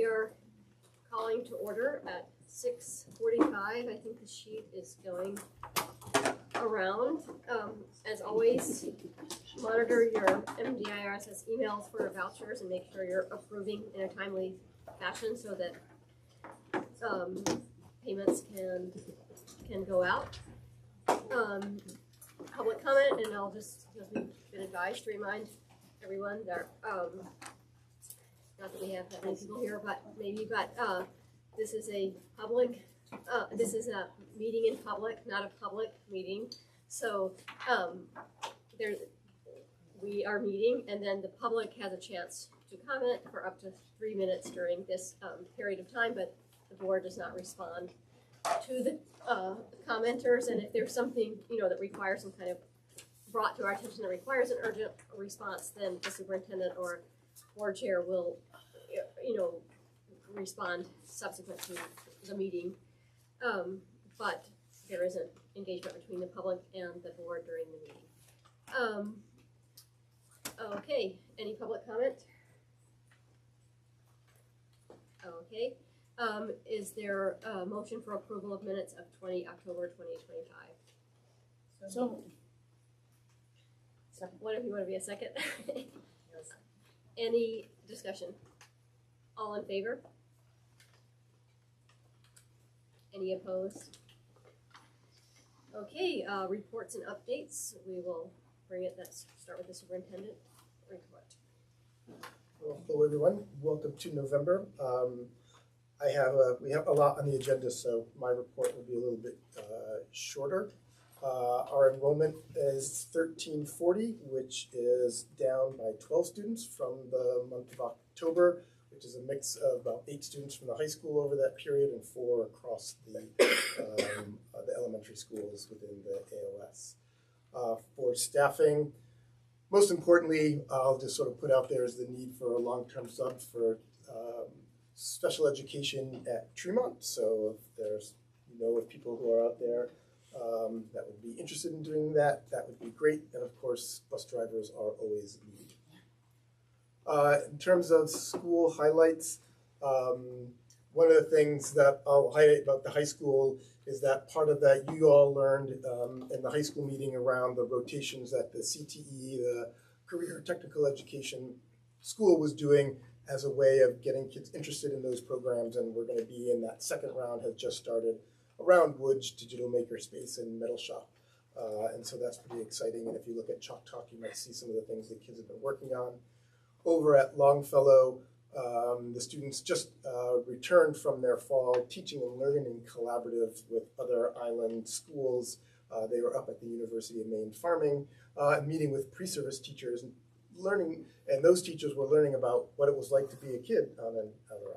are calling to order at 6:45. I think the sheet is going around. As always, monitor your MDIRSS emails for vouchers and make sure you're approving in a timely fashion so that payments can go out. Public comment, and I'll just, because we've been advised to remind everyone that, not that we have that many people here, but maybe, this is a public, this is a meeting in public, not a public meeting. So we are meeting, and then the public has a chance to comment for up to 3 minutes during this period of time, but the board does not respond to the commenters. And if there's something, that requires some kind of brought to our attention that requires an urgent response, then the superintendent or board chair will, respond subsequent to the meeting. But there is an engagement between the public and the board during the meeting. Okay, any public comment? Okay. Is there a motion for approval of minutes of October 2025? So, What if you want to be a second? Any discussion? All in favor? Any opposed? Okay, reports and updates. We will bring it. Let's start with the superintendent report. Well, hello everyone. Welcome to November. We have a lot on the agenda, so my report will be a little bit shorter. Our enrollment is 1340, which is down by 12 students from the month of October, which is a mix of about 8 students from the high school over that period and 4 across the elementary schools within the AOS. For staffing, most importantly, I'll just sort of put out there is the need for a long-term sub for special education at Tremont. So if there's, if people who are out there that would be interested in doing that, that would be great. And of course, bus drivers are always needed. In terms of school highlights, one of the things that I'll highlight about the high school is that part of that you all learned in the high school meeting around the rotations that the CTE, the Career Technical Education School, was doing as a way of getting kids interested in those programs. And we're going to be in that second round, has just started around Woods, Digital Makerspace, and Metal Shop. And so that's pretty exciting. And if you look at Chalk Talk, you might see some of the things that kids have been working on. Over at Longfellow, the students just returned from their fall teaching and learning collaborative with other island schools. They were up at the University of Maine Farming, meeting with pre-service teachers and learning, and those teachers were learning about what it was like to be a kid on another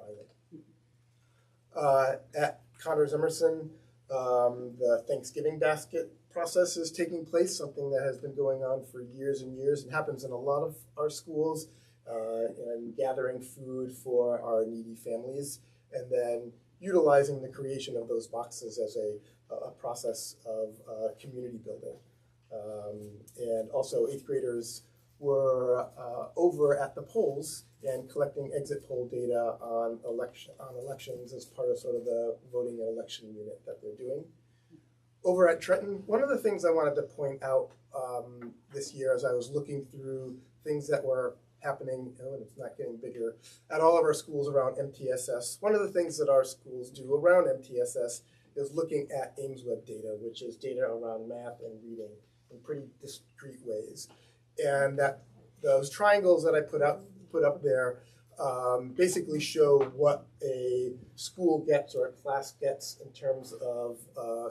island. At Connors Emerson, the Thanksgiving basket process is taking place, something that has been going on for years and years and happens in a lot of our schools, and gathering food for our needy families, and then utilizing the creation of those boxes as a process of community building. And also 8th graders were over at the polls and collecting exit poll data on elections as part of sort of the voting and election unit that they're doing. Over at Trenton, one of the things I wanted to point out this year as I was looking through things that were happening, and it's not getting bigger, at all of our schools around MTSS, one of the things that our schools do around MTSS is looking at AIMSweb data, which is data around math and reading in pretty discrete ways. And that those triangles that I put up there basically show what a school gets or a class gets in terms of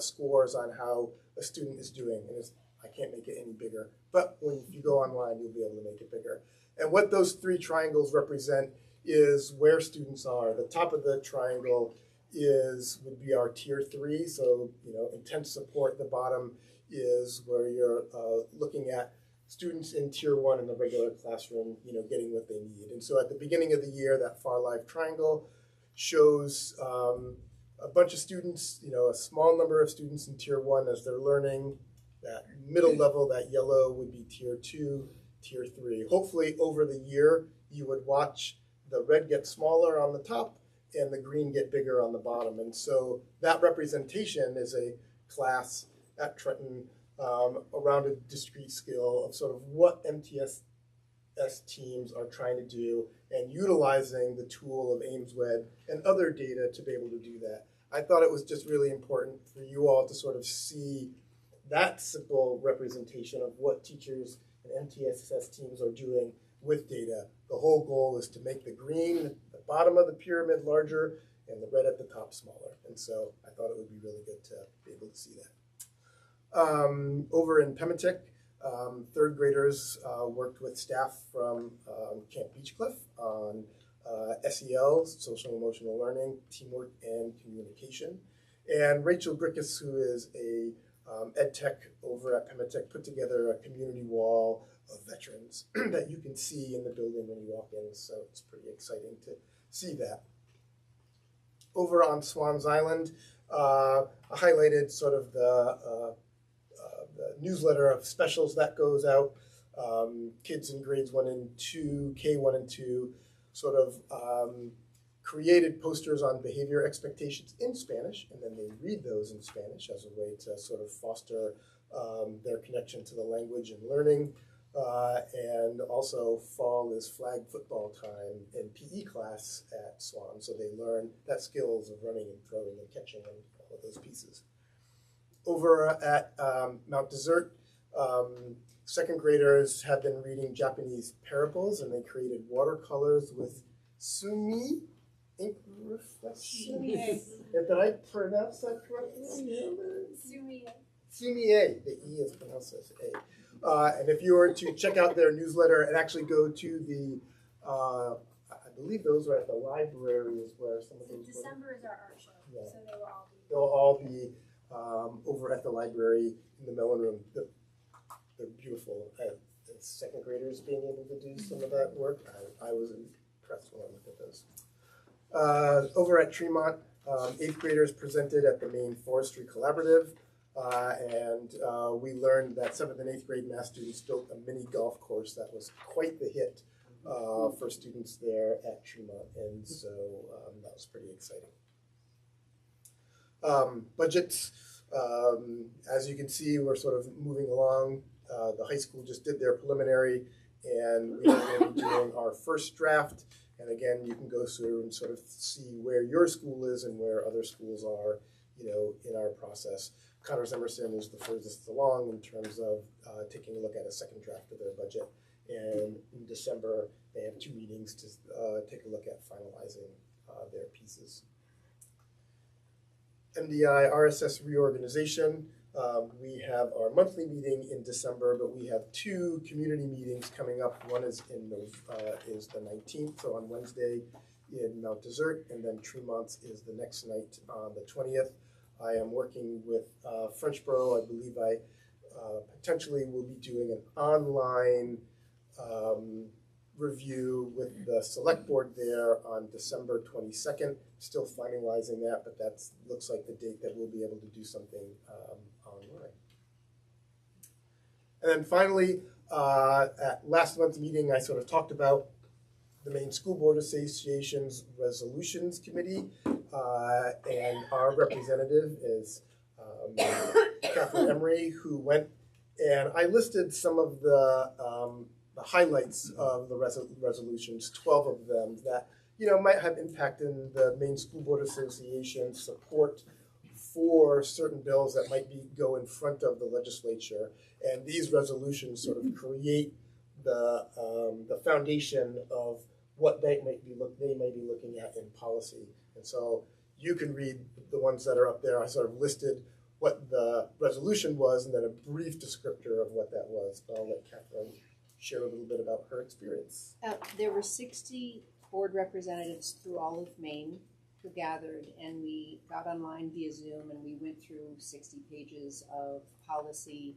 scores on how a student is doing. And I can't make it any bigger, but when you go online, you'll be able to make it bigger. And what those 3 triangles represent is where students are. The top of the triangle would be our tier 3, so intense support. The bottom is where you're looking at students in tier 1 in the regular classroom, getting what they need. And so at the beginning of the year, that far life triangle shows a bunch of students, a small number of students in tier 1 as they're learning. That middle level, that yellow, would be tier 2, tier 3. Hopefully over the year, you would watch the red get smaller on the top and the green get bigger on the bottom. And so that representation is a class at Trenton around a discrete scale of sort of what MTSS teams are trying to do and utilizing the tool of AIMSweb and other data to be able to do that. I thought it was just really important for you all to sort of see that simple representation of what teachers and MTSS teams are doing with data. The whole goal is to make the green at the bottom of the pyramid larger and the red at the top smaller. And so I thought it would be really good to be able to see that. Over in Pematic, third graders worked with staff from Camp Beechcliff on SEL, social emotional learning, teamwork, and communication. And Rachel Grickus, who is a ed tech over at Pematic, put together a community wall of veterans that you can see in the building when you walk in. So it's pretty exciting to see that. Over on Swans Island, I highlighted sort of the newsletter of specials that goes out. Kids in grades 1 and 2, K1 and 2, sort of created posters on behavior expectations in Spanish, and then they read those in Spanish as a way to sort of foster their connection to the language and learning. And also fall is flag football time in PE class at Swan, so they learn that skills of running and throwing and catching and all of those pieces. Over at Mount Desert, second graders have been reading Japanese parables, and they created watercolors with sumi ink reflections. Did I pronounce that correctly? Sumi. Sumie. The E is pronounced as A. And if you were to check out their newsletter and actually go to the, I believe those are at the library is where some of those December is our art show, yeah. so they will all be. They'll all be over at the library in the Mellon Room. They're beautiful. Second graders being able to do some of that work, I was impressed when I looked at those. Over at Tremont, 8th graders presented at the Maine Forestry Collaborative. And we learned that 7th and 8th grade math students built a mini golf course that was quite the hit for students there at Tremont, and so that was pretty exciting. Budgets, as you can see, we're sort of moving along. The high school just did their preliminary, and we are going to be doing our first draft. And again, you can go through and sort of see where your school is and where other schools are, in our process. Connors Emerson is the furthest along in terms of taking a look at a second draft of their budget. And in December, they have 2 meetings to take a look at finalizing their pieces. MDIRSS reorganization. We have our monthly meeting in December, but we have 2 community meetings coming up. One is is the 19th, so on Wednesday in Mount Desert, and then Tremont's is the next night on the 20th. I am working with Frenchboro. I believe I potentially will be doing an online review with the select board there on December 22nd. Still finalizing that, but that looks like the date that we'll be able to do something online. And then finally, at last month's meeting, I sort of talked about the Maine School Board Association's Resolutions Committee, and our representative is Catherine Emery, who went, and I listed some of the highlights of the resolutions, 12 of them that might have impacted the Maine School Board Association support for certain bills that might go in front of the legislature. And these resolutions sort of create the foundation of what they might be looking at in policy. And so you can read the ones that are up there. I sort of listed what the resolution was and then a brief descriptor of what that was. But I'll let Catherine share a little bit about her experience. There were 60 board representatives through all of Maine who gathered, and we got online via Zoom and we went through 60 pages of policy.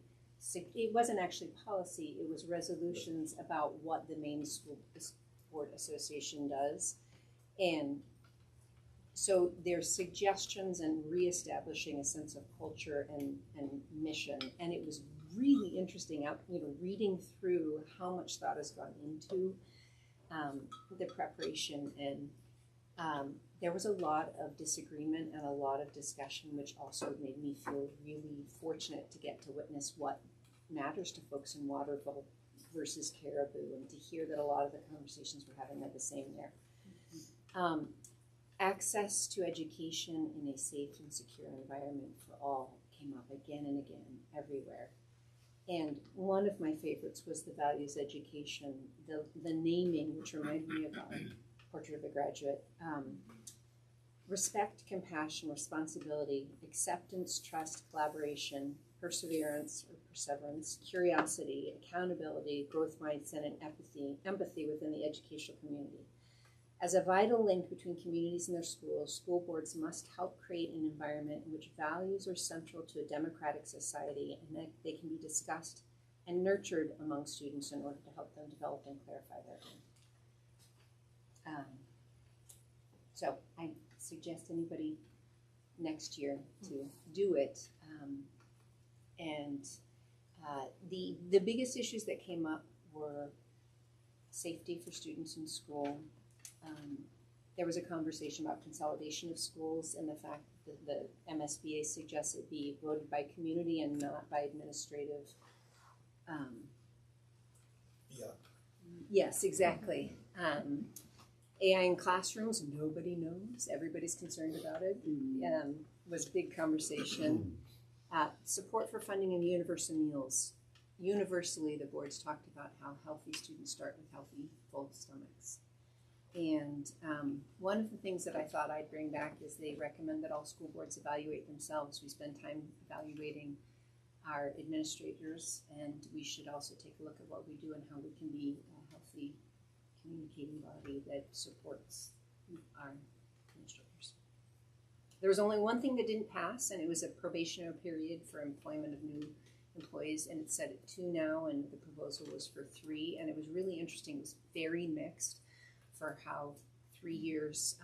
It wasn't actually policy, it was resolutions about what the Maine School Board Association does. And so there's suggestions and reestablishing a sense of culture and mission. And it was really interesting reading through how much thought has gone into the preparation and There was a lot of disagreement and a lot of discussion, which also made me feel really fortunate to get to witness what matters to folks in Waterville versus Caribou, and to hear that a lot of the conversations we're having are the same there. Access to education in a safe and secure environment for all came up again and again everywhere. And one of my favorites was the values education, the naming, which reminded me of our Portrait of a Graduate. Respect, compassion, responsibility, acceptance, trust, collaboration, perseverance or perseverance, curiosity, accountability, growth mindset, and empathy within the educational community. As a vital link between communities and their schools, school boards must help create an environment in which values are central to a democratic society and that they can be discussed and nurtured among students in order to help them develop and clarify their own. So I suggest anybody next year to do it. The biggest issues that came up were safety for students in school. There was a conversation about consolidation of schools and the fact that the MSBA suggests it be voted by community and not by administrative. Yes, exactly. AI in classrooms, nobody knows. Everybody's concerned about it. Was a big conversation. Support for funding and universal meals. Universally, the boards talked about how healthy students start with healthy, full stomachs. And one of the things that I thought I'd bring back is they recommend that all school boards evaluate themselves. We spend time evaluating our administrators, and we should also take a look at what we do and how we can be a healthy communicating body that supports our administrators. There was only one thing that didn't pass, and it was a probationary period for employment of new employees, and it's set at 2 now, and the proposal was for 3, and it was really interesting. It was very mixed for how 3 years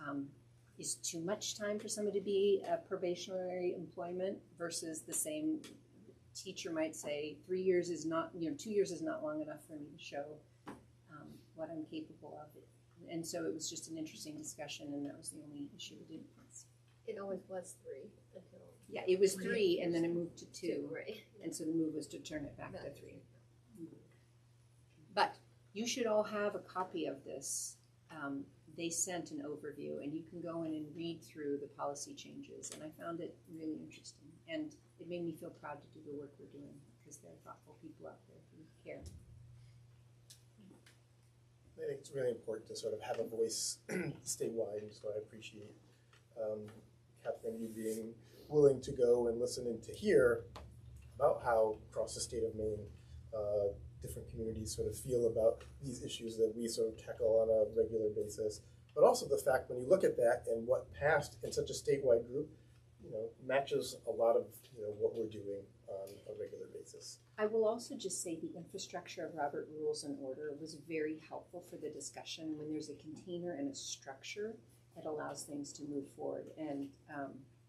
is too much time for somebody to be a probationary employment versus the same teacher might say 3 years is not, 2 years is not long enough for me to show what I'm capable of. And so it was just an interesting discussion, and that was the only issue that didn't pass. It always was 3 until. Yeah, it was 3 and then it moved to 2. Right. And so the move was to turn it back to 3. But you should all have a copy of this. They sent an overview, and you can go in and read through the policy changes. And I found it really interesting, and it made me feel proud to do the work we're doing because there are thoughtful people out there who care. I think it's really important to sort of have a voice statewide, so I appreciate Catherine, you being willing to go and listen and to hear about how across the state of Maine different communities sort of feel about these issues that we sort of tackle on a regular basis. But also the fact when you look at that and what passed in such a statewide group, matches a lot of what we're doing on a regular basis. I will also just say the infrastructure of Robert Rules and Order was very helpful for the discussion. When there's a container and a structure, it allows things to move forward. And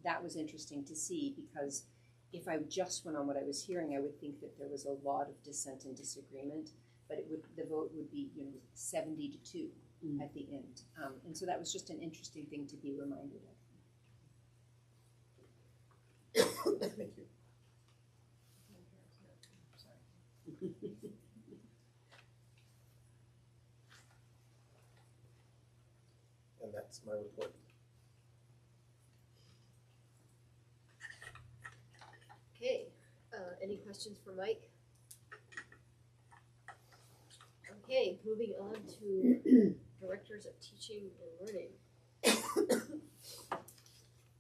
that was interesting to see, because if I just went on what I was hearing, I would think that there was a lot of dissent and disagreement, but the vote would be 70-2 at the end. And so that was just an interesting thing to be reminded of. Thank you. And that's my report. Okay, any questions for Mike? Okay, moving on to directors of teaching and learning.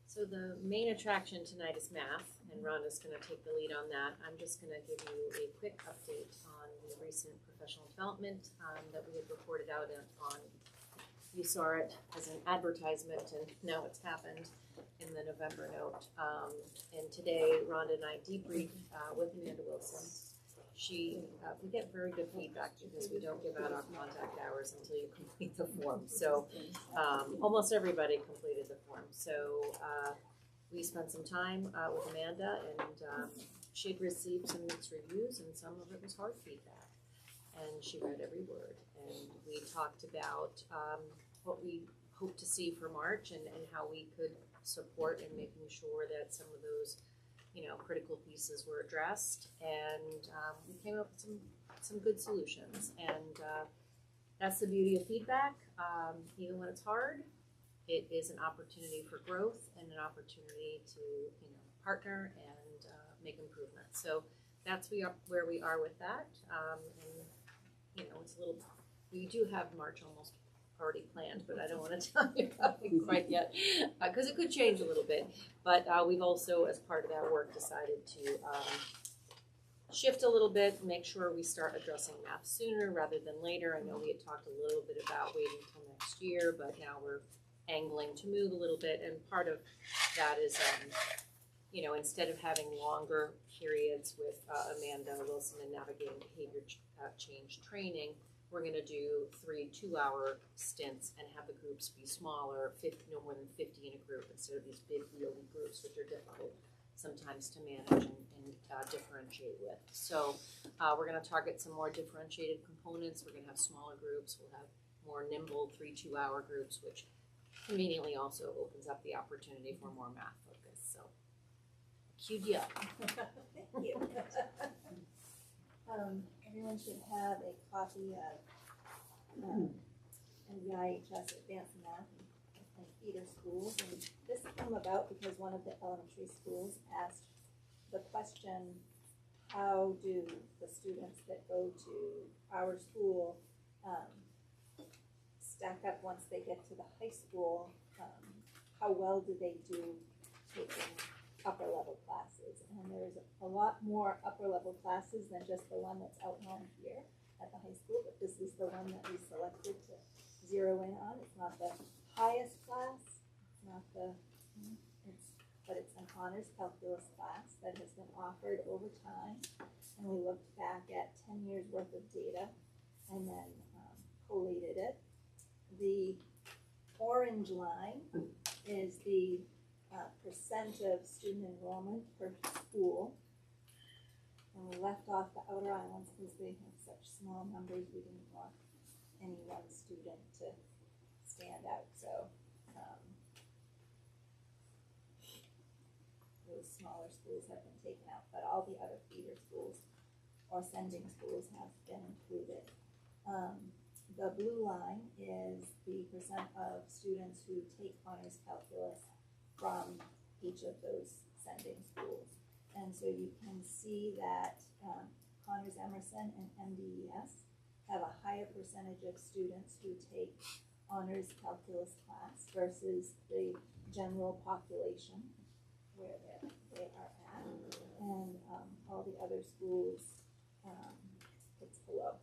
So the main attraction tonight is math, and Rhonda's going to take the lead on that. I'm just going to give you a quick update on the recent professional development that we had reported out on. You saw it as an advertisement, and now it's happened in the November note. And today, Rhonda and I debriefed with Amanda Wilson. We get very good feedback because we don't give out our contact hours until you complete the form. So almost everybody completed the form. So we spent some time with Amanda, and she'd received some mixed reviews, and some of it was hard feedback. And she read every word. And we talked about what we hope to see for March and how we could support in making sure that some of those, critical pieces were addressed. And we came up with some good solutions. And that's the beauty of feedback. Even when it's hard, it is an opportunity for growth and an opportunity to, partner and make improvements. So that's where we are with that. And, it's a little, we do have March almost already planned, but I don't want to tell you about it quite yet because it could change a little bit. But we've also, as part of that work, decided to shift a little bit, make sure we start addressing math sooner rather than later. I know we had talked a little bit about waiting until next year, but now we're angling to move a little bit. And part of that is, instead of having longer periods with Amanda Wilson and navigating behavior change training, we're going to do 3 2-hour stints and have the groups be smaller, no more than 50 in a group instead of these big wheelie groups, which are difficult sometimes to manage and differentiate with. So we're going to target some more differentiated components. We're going to have smaller groups. We'll have more nimble 3 2-hour groups, which conveniently also opens up the opportunity for more math focus. So queued you up. Thank you. Everyone should have a copy of MDIRSS Advanced Math and feeder schools. And this came about because one of the elementary schools asked the question, how do the students that go to our school stack up once they get to the high school? How well do they do taking upper level classes? And there's a lot more upper level classes than just the one that's outlined here at the high school, but this is the one that we selected to zero in on. It's not the highest class, it's not the, but it's an honors calculus class that has been offered over time. And we looked back at 10 years worth of data and then collated it. The orange line is the percent of student enrollment per school. And we left off the outer islands because they have such small numbers. We didn't want any one student to stand out. So those smaller schools have been taken out, but all the other feeder schools or sending schools have been included. The blue line is the percent of students who take honors calculus from each of those sending schools. And so you can see that Connors Emerson and MDES have a higher percentage of students who take honors calculus class versus the general population where they are at. And all the other schools, it's below.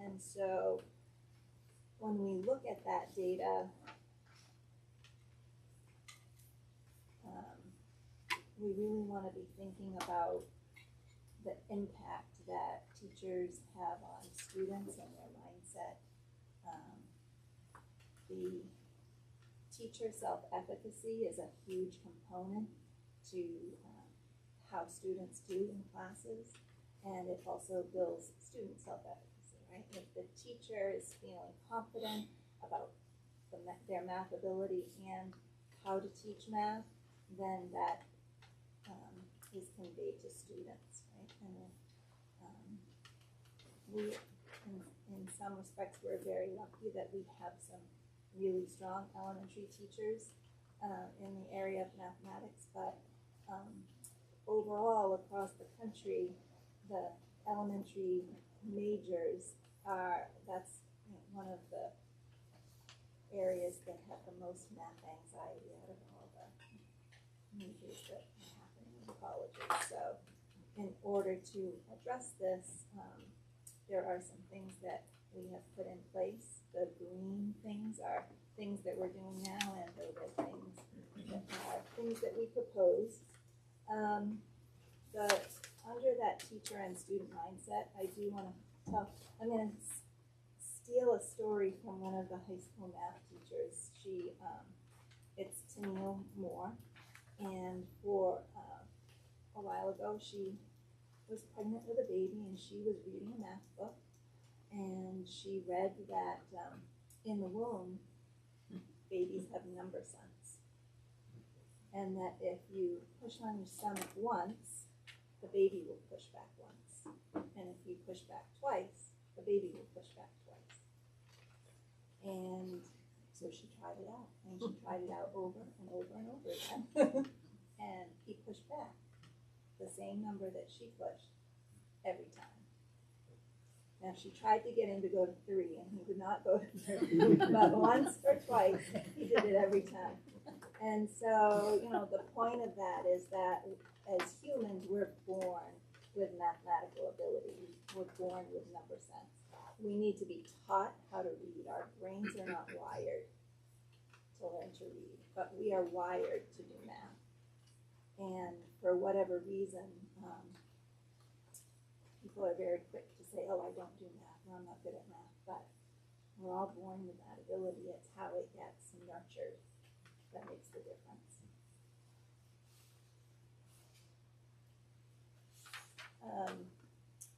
And so when we look at that data, we really want to be thinking about the impact that teachers have on students and their mindset. The teacher self-efficacy is a huge component to how students do in classes, and it also builds student self-efficacy, right? If the teacher is feeling confident about their math ability and how to teach math, then that is conveyed to students, right? And we, in some respects, we're very lucky that we have some really strong elementary teachers in the area of mathematics, but overall across the country, the elementary majors that's one of the areas that have the most math anxiety out of all the majors that are happening in colleges. So in order to address this, there are some things that we have put in place. The green things are things that we're doing now, and those are things that we propose. Under that teacher and student mindset, I do want to tell, I'm going to steal a story from one of the high school math teachers. It's Tennille Moore, and for a while ago, she was pregnant with a baby, and she was reading a math book, and she read that in the womb, babies have number sense. And that if you push on your stomach once, the baby will push back once. And if you push back twice, the baby will push back twice. And so she tried it out, and she tried it out over and over and over again. And he pushed back the same number that she pushed every time. Now, she tried to get him to go to 3, and he would not go to 3. But once or twice, he did it every time. And so, you know, the point of that is that as humans, we're born with mathematical ability. We're born with number sense. We need to be taught how to read. Our brains are not wired to learn to read, but we are wired to do math. And for whatever reason, people are very quick to say, oh, I don't do math, or I'm not good at math, but we're all born with that ability. It's how it gets nurtured that makes the difference.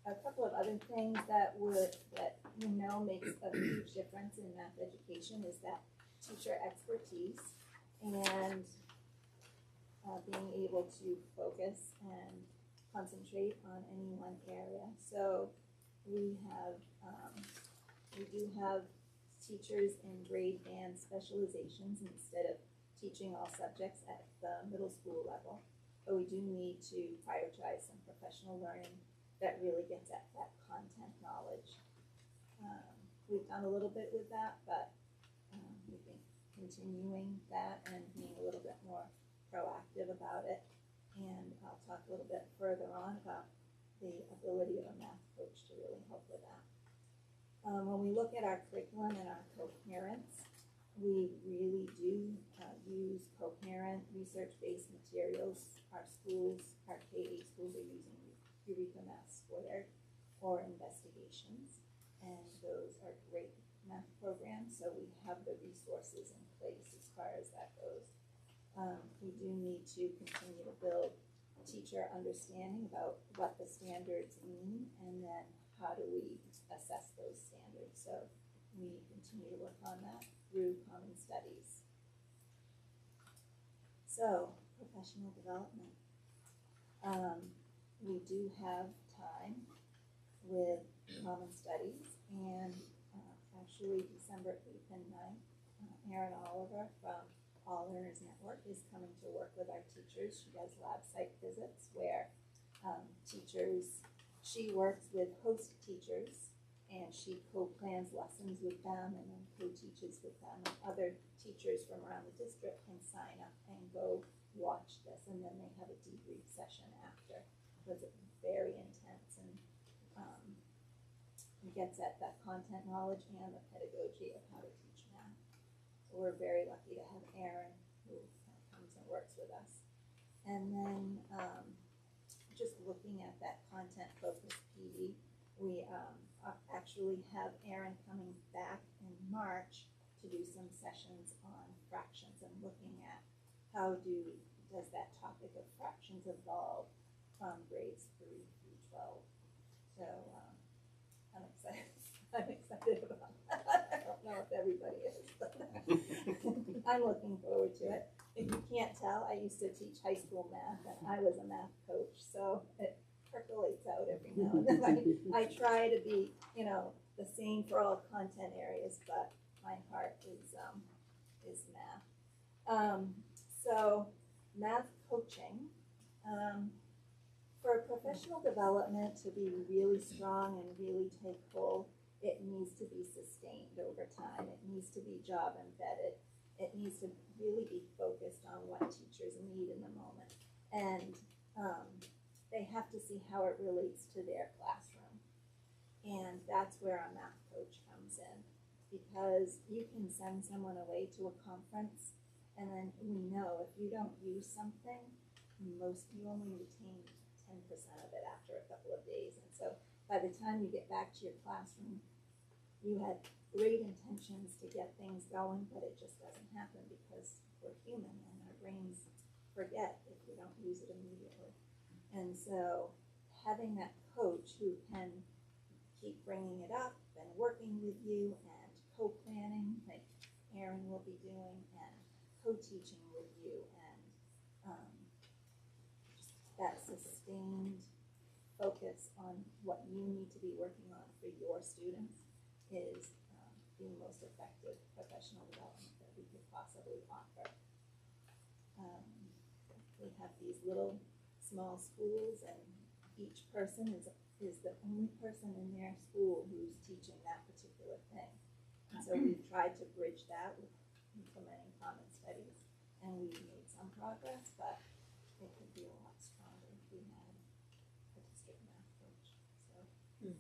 A couple of other things that we know makes a huge difference in math education is that teacher expertise and being able to focus and concentrate on any one area. So we do have teachers in grade band specializations instead of teaching all subjects at the middle school level. But we do need to prioritize some professional learning that really gets at that content knowledge. We've done a little bit with that, but we think continuing that and being a little bit more proactive about it. And I'll talk a little bit further on about the ability of a math coach to really help with that. When we look at our curriculum and our coherence, we really do use coherent research-based materials. Our schools, our K-8 schools are using Eureka Math Squared or Investigations, and those are great math programs, so we have the resources in place as far as that goes. We do need to continue to build teacher understanding about what the standards mean, and then how do we assess those standards. So we continue to work on that through Common Studies. So, professional development. We do have time with Common Studies, and actually December 8th and 9th, Erin Oliver from All Learners Network is coming to work with our teachers. She does lab site visits where she works with host teachers, and she co-plans lessons with them and then co-teaches with them. And other teachers from around the district can sign up and go watch this, and then they have a debrief session after. It's very intense, and it gets at that content knowledge and the pedagogy of how to teach math. So we're very lucky to have Erin who comes and works with us. And then just looking at that content focused PD, we actually have Erin coming back in March to do some sessions on fractions and looking at how does that topic of fractions evolve from grades 3 through 12. So I'm excited. I'm excited about that. I don't know if everybody is, but I'm looking forward to it. If you can't tell, I used to teach high school math, and I was a math coach, so it percolates out every now and then. I try to be, the same for all content areas, but my heart is math. So math coaching, for professional development to be really strong and really take hold, it needs to be sustained over time. It needs to be job embedded. It needs to really be focused on what teachers need in the moment. And they have to see how it relates to their classroom. And that's where a math coach comes in, because you can send someone away to a conference, and then we know if you don't use something, you only retain 10% of it after a couple of days. And so by the time you get back to your classroom, you had great intentions to get things going, but it just doesn't happen because we're human and our brains forget if we don't use it immediately. And so having that coach who can keep bringing it up and working with you and co-planning, like Erin will be doing, and co-teaching with you, and just that sustained focus on what you need to be working on for your students is the most effective professional development that we could possibly offer. We have these little small schools, and each person is the only person in their school who's teaching that particular thing. And so we've tried to bridge that with implementing common studies, and we've made some progress, but it could be a lot stronger if we had a district math coach. So I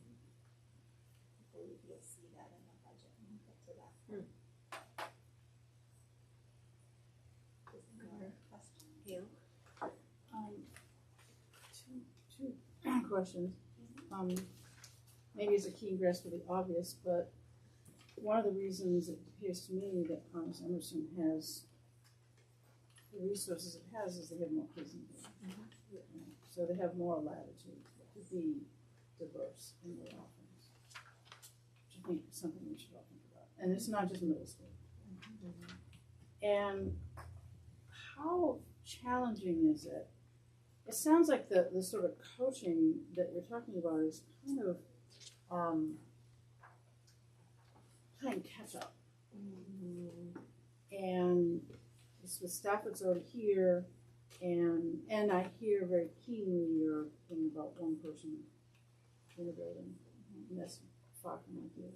believe you'll see that in the budget when we get to that point. Is there another question? Gail? Two questions. Maybe it's a keen grasp for the obvious, but one of the reasons it appears to me that Thomas Emerson has the resources it has is they have more kids in there. So they have more latitude to be diverse in their offerings, which I think is something we should all think about. And it's not just middle school. And how challenging is it? It sounds like the sort of coaching that you're talking about is kind of playing catch up. And it's with staff that's already here, and I hear very keenly your thing about one person integrating, and that's far from ideal.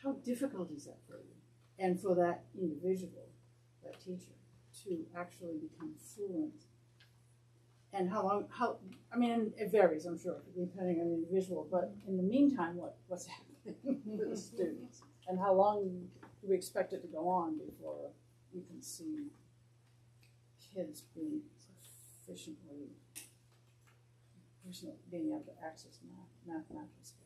How difficult is that for you? And for that individual, that teacher, to actually become fluent? And how long, I mean, it varies, I'm sure, depending on the individual, but in the meantime, what's happening with the students? And how long do we expect it to go on before we can see kids being sufficiently, being able to access mathematical skills?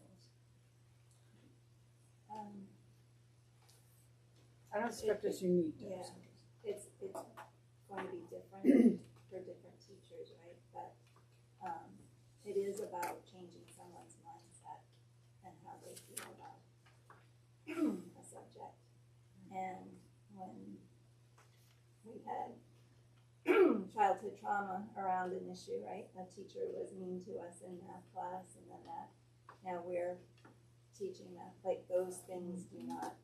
I don't expect it's unique to us. It's going to be different for different teachers, right? But it is about changing someone's mindset and how they feel about a subject. And when we had childhood trauma around an issue, right? A teacher was mean to us in math class, and then now we're teaching math. Like, those things do not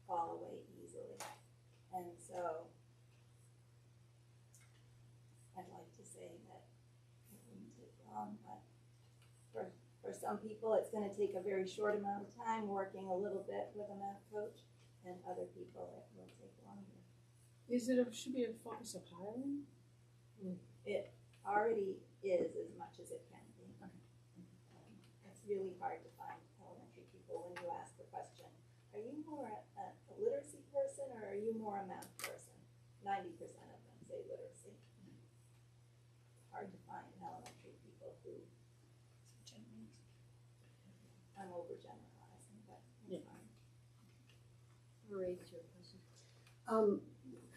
fall away easily. And so I'd like to say that it wouldn't take long, but for some people it's going to take a very short amount of time working a little bit with a math coach, and other people it will take longer. Should be a focus of hiring? It already is as much as it can be. Okay. It's really hard to find elementary people when you ask the question, are you more a literacy person or are you more a math person? 90% of them say literacy. It's hard to find elementary people who, I'm overgeneralizing, but it's hard. Marie, it's your question.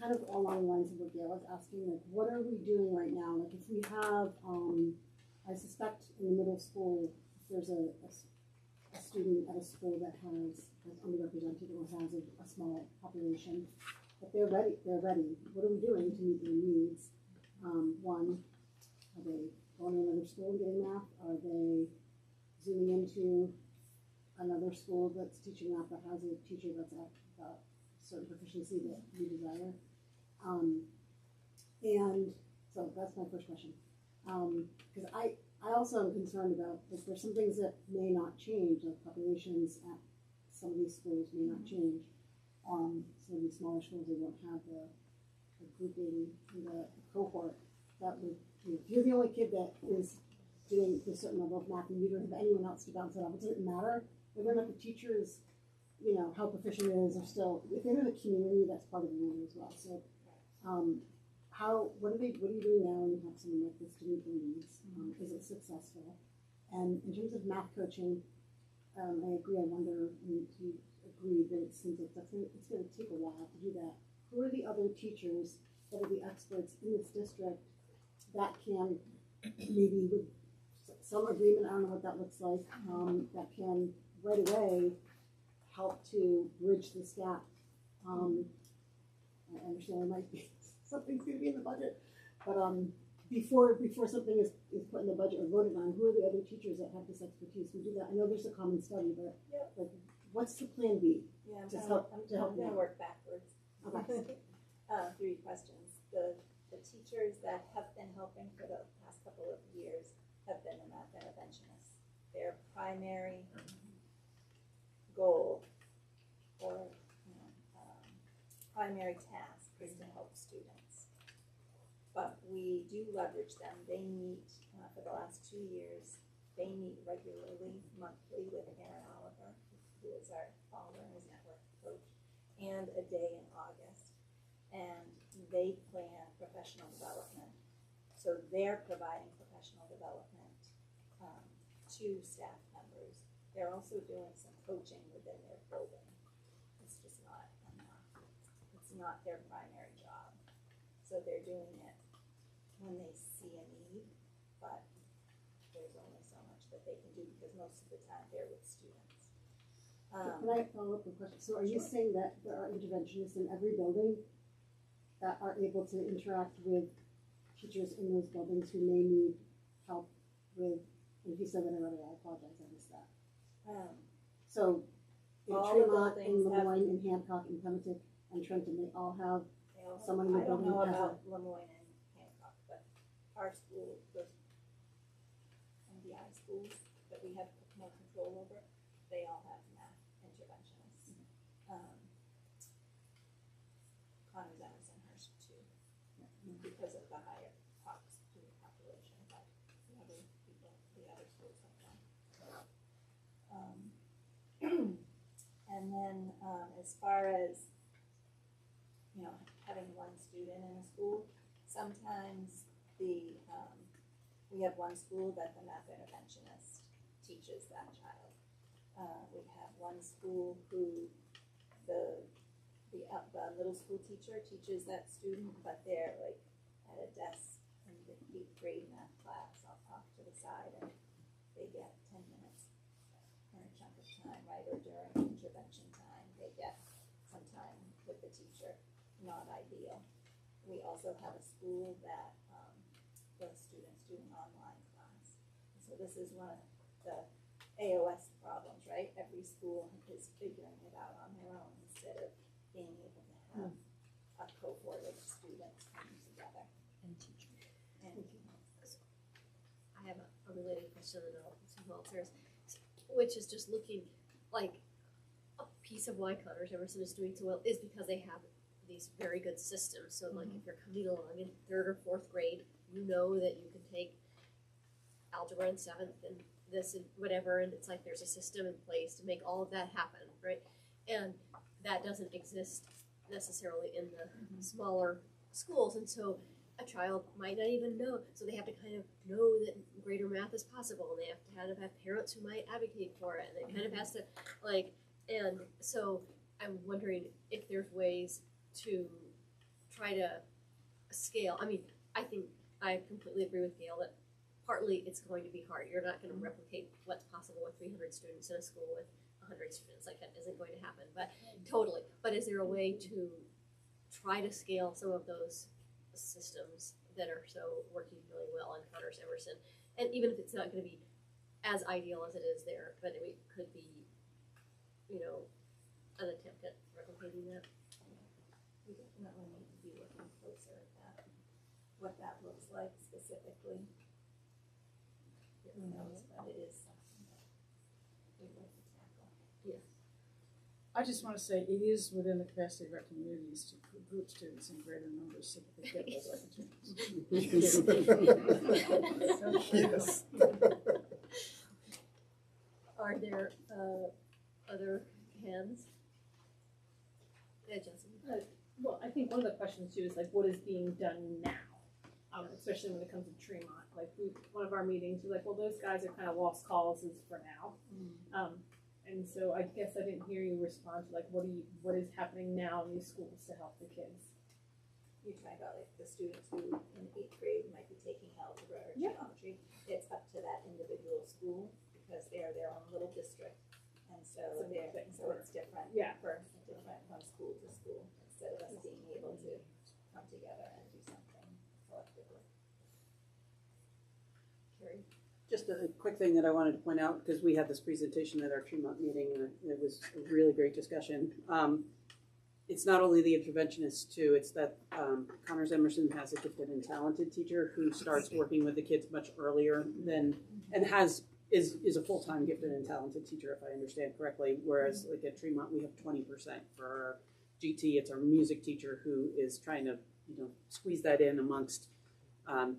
Kind of along the lines of what Gail was asking, like, what are we doing right now? Like, if we have, I suspect in the middle school, if there's a student at a school that is underrepresented or has a small population, but they're ready. What are we doing to meet their needs? One, are they going to another school and getting math? Are they zooming into another school that's teaching math that has a teacher that's at a certain proficiency that we desire? And so that's my first question. Because I also am concerned about, like, there's some things that may not change, like populations at some of these schools may not change. Some of these smaller schools, they won't have the grouping, the cohort that would, if you're the only kid that is doing a certain level of math and you don't have anyone else to bounce it off, it doesn't matter whether or not the teacher is, how proficient it is, or still, if they're in the community, that's part of the learning as well. So, what are you doing now when you have someone like this to meet their needs? Is it successful? And in terms of math coaching, I agree. I wonder, you agreed that it seems like it's going to take a while to do that. Who are the other teachers that are the experts in this district that can, maybe with some agreement, I don't know what that looks like, that can right away help to bridge this gap. I understand there might be something's gonna be in the budget, but before something is put in the budget or voted on, who are the other teachers that have this expertise who do that? I know there's a common study, but Yep. like, what's the plan B? Yeah, I'm To gonna, help- I'm, to help I'm gonna you. work backwards. Okay. Three questions. The teachers that have been helping for the past couple of years have been the math interventionists. Their primary goal or, primary task is to help students. But we do leverage them. They meet, for the last 2 years, they meet regularly, monthly with Aaron Oliver, who is our Fall Learners Network coach, and a day in August. And they plan professional development. So they're providing professional development to staff members. They're also doing some coaching within their building. It's just not enough. It's not their primary job. So they're doing it when they see a need, but there's only so much that they can do because most of the time they're with students. Can I follow up with a question? So are you saying that there are interventionists in every building that are able to interact with teachers in those buildings who may need help with, and if you said that already, I apologize, I missed that. So in All the Tremont, in buildings have- Lemoyne, in Hancock, in Pematic, and Trenton, they all have, They all have- Someone in the I don't building know has about Lemoyne and Hancock, but our school, those MDI schools that we have more control over, they all have math interventionists. Connor's Emerson too, because of the higher student population, but the other people, the other schools have them. And then, as far as, having one student in a school, sometimes we have one school that the math interventionist teaches that child. We have one school who the middle school teacher teaches that student, but they're like at a desk in the 8th grade math class off to the side, and they get 10 minutes or a chunk of time, right, or during intervention time, they get some time with the teacher. Not ideal. We also have a school that the students do an online class. So this is one of the AOS problems, right? Every school is figuring it out on their own instead of being able to have a cohort of students come together. And teachers. And I have a related question that I'll answer, which is just looking like a piece of why Connors Emerson is doing so well is because they have these very good systems. So like if you're coming along in 3rd or 4th grade, you know that you can take algebra in 7th and this and whatever, and it's like there's a system in place to make all of that happen, right? And that doesn't exist necessarily in the smaller schools, and so a child might not even know, so they have to kind of know that greater math is possible, and they have to kind of have parents who might advocate for it, and it kind of has to, like, and so I'm wondering if there's ways to try to scale. I mean, I think I completely agree with Gail that partly it's going to be hard. You're not going to replicate what's possible with 300 students in a school with 100 students. Like, that isn't going to happen, but totally. But is there a way to try to scale some of those systems that are so working really well in Connors Emerson? And even if it's not going to be as ideal as it is there, but it could be, an attempt at replicating that. we definitely need to be looking closer at that, what that looks like specifically. Who knows, but it is something that we'd like to tackle. I just want to say it is within the capacity of our communities to group students in greater numbers so that they get those opportunities. Yes. Are there other hands? Yeah, Jessica. Well, I think one of the questions too is like, what is being done now? Especially when it comes to Tremont. Like, one of our meetings, we're like, well, those guys are kind of lost causes for now. And so I guess I didn't hear you respond to like, what is happening now in these schools to help the kids? You talk about like the students who in 8th grade might be taking algebra or geometry. It's up to that individual school because they are their own little district. And So it's different. Yeah. Different from school to school, instead of us being able to come together and do something collectively. Carrie? Just a quick thing that I wanted to point out, because we had this presentation at our Tremont meeting, and it was a really great discussion. It's not only the interventionists too, it's that Connors Emerson has a gifted and talented teacher who starts working with the kids much earlier than, and is a full-time gifted and talented teacher, if I understand correctly, whereas like at Tremont we have 20% for our GT. It's our music teacher who is trying to, squeeze that in amongst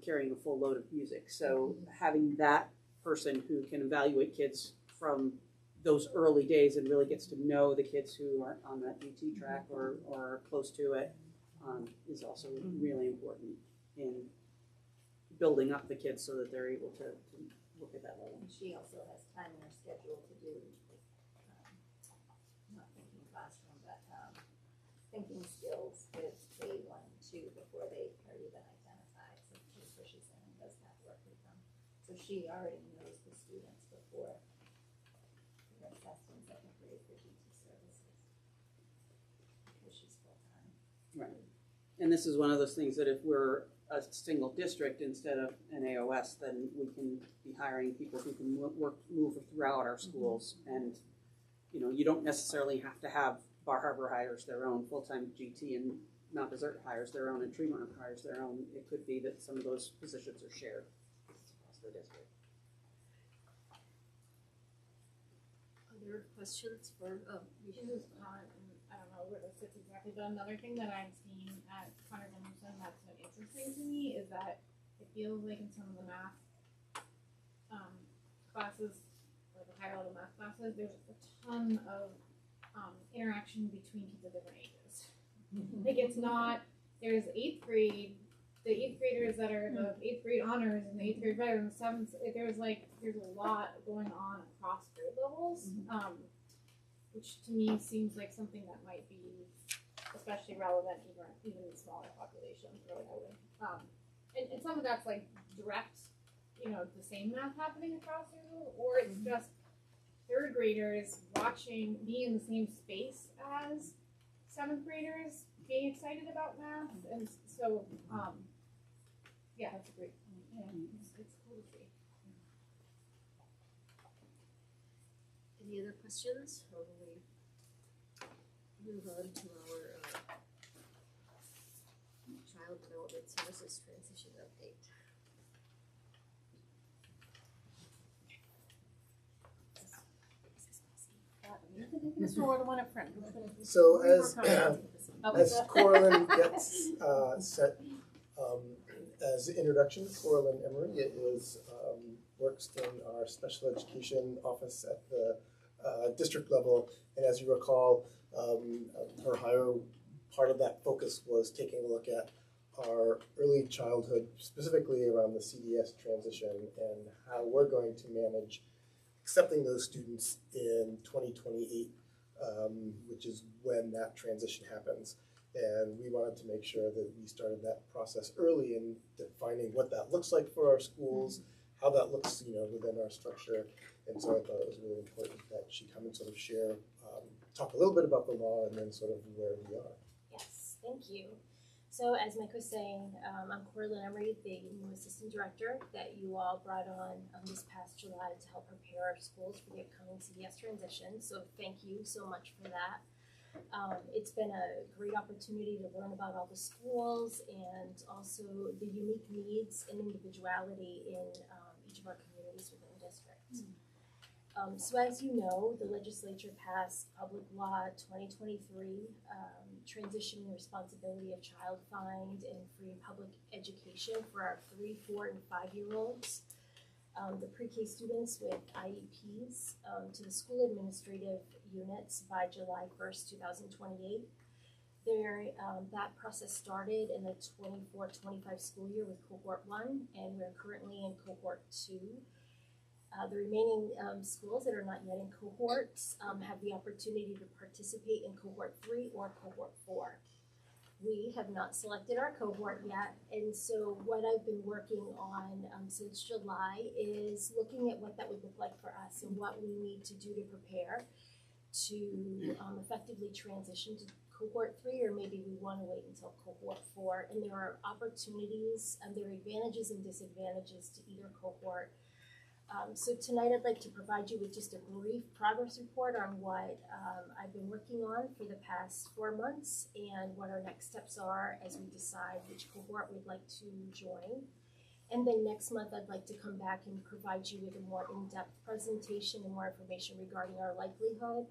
carrying a full load of music. So having that person who can evaluate kids from those early days and really gets to know the kids who are on that GT track or are close to it is also really important in building up the kids so that they're able to look at that level. And she also has time in her schedule to do, not thinking classroom, but thinking skills with K1 and 2 before they are even identified. So she pushes in and does that work with them. So she already knows the students before they're assessed in second grade for GT services. Because she's full-time. Right. And this is one of those things that if we're a single district instead of an AOS, then we can be hiring people who can move throughout our schools. And, you don't necessarily have to have Bar Harbor hires their own full-time GT and Mount Desert hires their own and Tremont hires their own. It could be that some of those positions are shared across the district. Other questions for, This is not, and I don't know where this sits exactly, but another thing that I'm seeing at Connors Emerson that's been interesting to me is that it feels like in some of the math classes, or the higher level math classes, there's a ton of interaction between kids of different ages. Like it's not, there's 8th grade, the 8th graders that are the 8th grade honors and the 8th grade veterans, 7th, there's a lot going on across grade levels, which to me seems like something that might be especially relevant even in smaller populations, really older. And some of that's like direct, the same math happening across the school, or it's just 3rd graders being in the same space as 7th graders being excited about math, and so yeah, that's a great point. Yeah, it's cool to see. any other questions? Or will we move on to our Child Development Services Transition Update? Mr. Ward, the one up front. So as Oh, Coraline gets set as an introduction, Coraline Emery is works in our special education office at the district level, and as you recall, her higher part of that focus was taking a look at our early childhood, specifically around the CDS transition and how we're going to manage accepting those students in 2028, which is when that transition happens. And we wanted to make sure that we started that process early in defining what that looks like for our schools, how that looks, within our structure. And so I thought it was really important that she come and sort of share, talk a little bit about the law and then sort of where we are. Yes, thank you. So as Mike was saying, I'm Coraline Emery, the new assistant director that you all brought on this past July to help prepare our schools for the upcoming CDS transition. So thank you so much for that. It's been a great opportunity to learn about all the schools and also the unique needs and individuality in each of our communities within the district. So as you know, the legislature passed Public Law 2023, Transitioning Responsibility of Child Find and Free and Public Education for our 3, 4, and 5-year-olds. The pre-K students with IEPs to the school administrative units by July 1st, 2028. That process started in the 24-25 school year with cohort 1, and we're currently in cohort 2. The remaining schools that are not yet in cohorts have the opportunity to participate in cohort 3 or cohort 4. We have not selected our cohort yet, and so what I've been working on since July is looking at what that would look like for us and what we need to do to prepare. to effectively transition to cohort 3, or maybe we want to wait until cohort 4. And there are opportunities and there are advantages and disadvantages to either cohort. So tonight I'd like to provide you with just a brief progress report on what I've been working on for the past 4 months and what our next steps are as we decide which cohort we'd like to join. And then next month I'd like to come back and provide you with a more in-depth presentation and more information regarding our likelihood,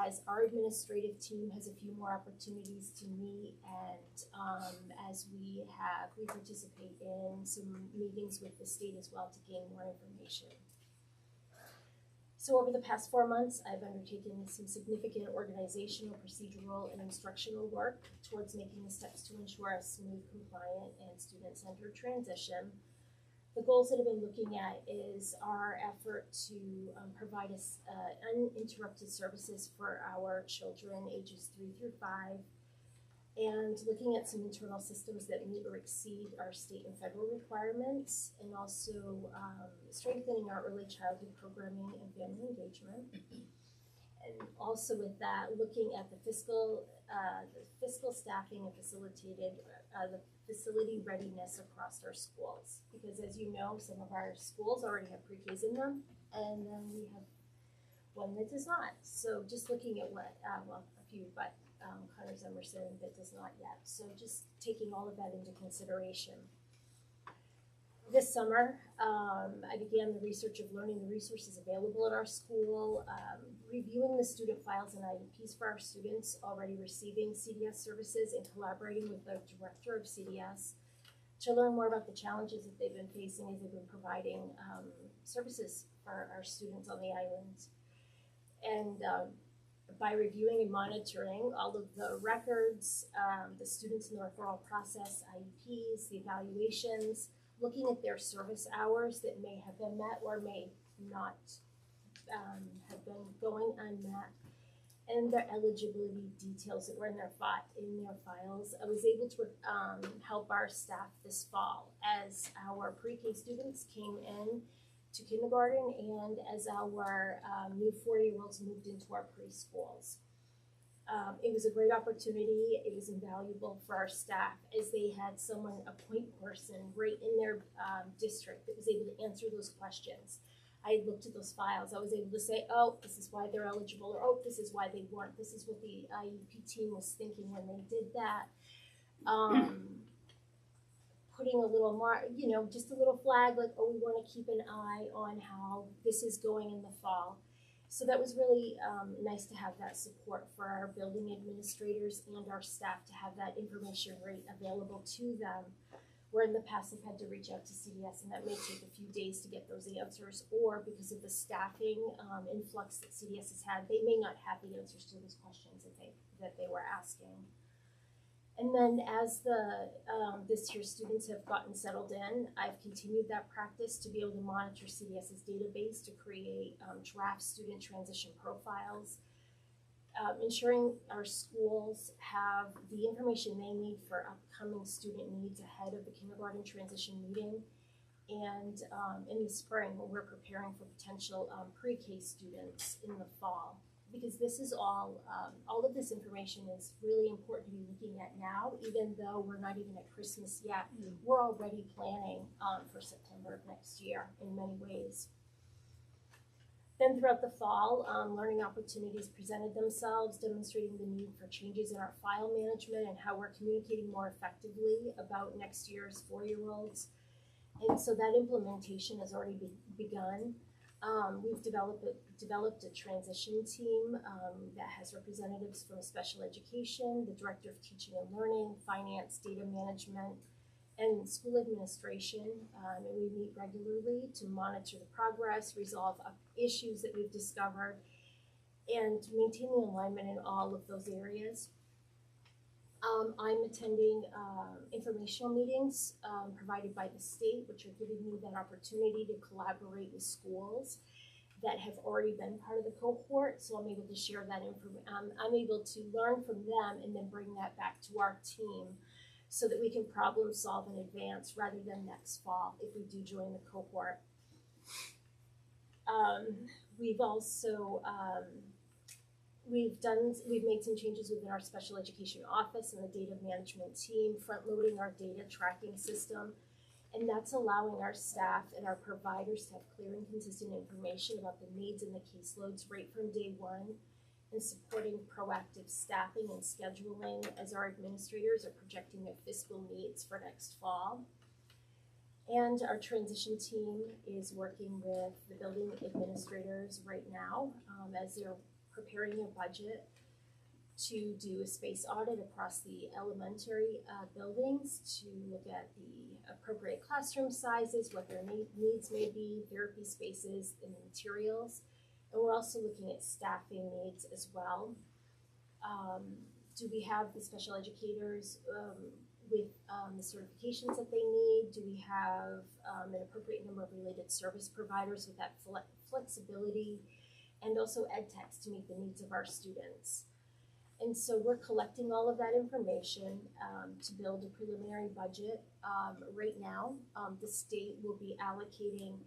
as our administrative team has a few more opportunities to meet, and as we participate in some meetings with the state as well to gain more information. So over the past 4 months, I've undertaken some significant organizational, procedural, and instructional work towards making the steps to ensure a smooth, compliant, and student-centered transition. The goals that I've been looking at is our effort to provide us uninterrupted services for our children ages 3 through 5, and looking at some internal systems that meet or exceed our state and federal requirements, and also strengthening our early childhood programming and family engagement. And also with that, looking at the fiscal staffing and the facility readiness across our schools. Because as you know, some of our schools already have pre-Ks in them, and then we have one that does not. So just looking at what, well, a few, but Connors Emerson that does not yet. So just taking all of that into consideration. This summer, I began the research of learning the resources available at our school, reviewing the student files and IEPs for our students already receiving CDS services, and collaborating with the director of CDS to learn more about the challenges that they've been facing as they've been providing services for our students on the island. And by reviewing and monitoring all of the records, the students in the referral process, IEPs, the evaluations, looking at their service hours that may have been met or may not have been going unmet, and their eligibility details that were in their files. I was able to help our staff this fall as our pre-K students came in to kindergarten and as our new 4-year-olds moved into our preschools. It was a great opportunity. It was invaluable for our staff as they had someone, a point person right in their district that was able to answer those questions. I looked at those files. I was able to say, oh, this is why they're eligible, or oh, this is why they weren't. This is what the IEP team was thinking when they did that. Putting a little more, just a little flag like, oh, we want to keep an eye on how this is going in the fall. So that was really nice to have that support for our building administrators and our staff to have that information right available to them, where in the past they've had to reach out to CDS, and that may take a few days to get those answers, or because of the staffing influx that CDS has had, they may not have the answers to those questions that they were asking. And then as this year's students have gotten settled in, I've continued that practice to be able to monitor CDS's database to create draft student transition profiles, ensuring our schools have the information they need for upcoming student needs ahead of the kindergarten transition meeting. And in the spring, when we're preparing for potential pre-K students in the fall. Because this is all of this information is really important to be looking at now, even though we're not even at Christmas yet. We're already planning for September of next year in many ways. Then throughout the fall, learning opportunities presented themselves, demonstrating the need for changes in our file management and how we're communicating more effectively about next year's 4-year-olds. And so that implementation has already begun. We've developed a transition team that has representatives from special education, the director of teaching and learning, finance, data management, and school administration. And we meet regularly to monitor the progress, resolve issues that we've discovered, and maintaining alignment in all of those areas. I'm attending informational meetings provided by the state, which are giving me that opportunity to collaborate with schools that have already been part of the cohort. So I'm able to share that information. I'm able to learn from them and then bring that back to our team so that we can problem solve in advance rather than next fall if we do join the cohort. We've also we've made some changes within our special education office and the data management team, front loading our data tracking system. And that's allowing our staff and our providers to have clear and consistent information about the needs and the caseloads right from day one, and supporting proactive staffing and scheduling as our administrators are projecting their fiscal needs for next fall. And our transition team is working with the building administrators right now as they're preparing their budget to do a space audit across the elementary buildings to look at the appropriate classroom sizes, what their needs may be, therapy spaces, and materials. And we're also looking at staffing needs as well. Do we have the special educators with the certifications that they need? Do we have an appropriate number of related service providers with that flexibility? And also ed techs to meet the needs of our students. And so we're collecting all of that information to build a preliminary budget. Right now, the state will be allocating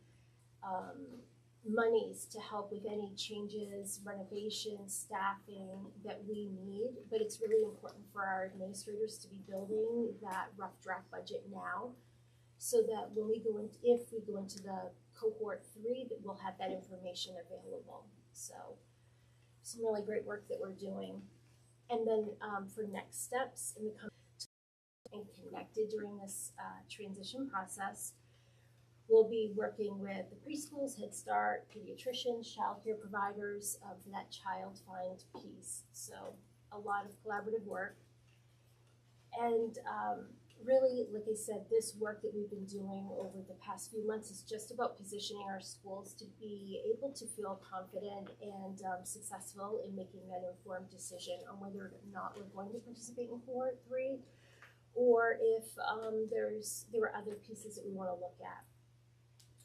monies to help with any changes, renovations, staffing that we need. But it's really important for our administrators to be building that rough draft budget now, so that when we go if we go into the cohort 3, that we'll have that information available. So some really great work that we're doing. And then for next steps in the coming and connected during this transition process, we'll be working with the preschools, Head Start, pediatricians, childcare providers for that child find piece. So a lot of collaborative work. And really, like I said, this work that we've been doing over the past few months is just about positioning our schools to be able to feel confident and successful in making that informed decision on whether or not we're going to participate in cohort 3, or if there are other pieces that we want to look at.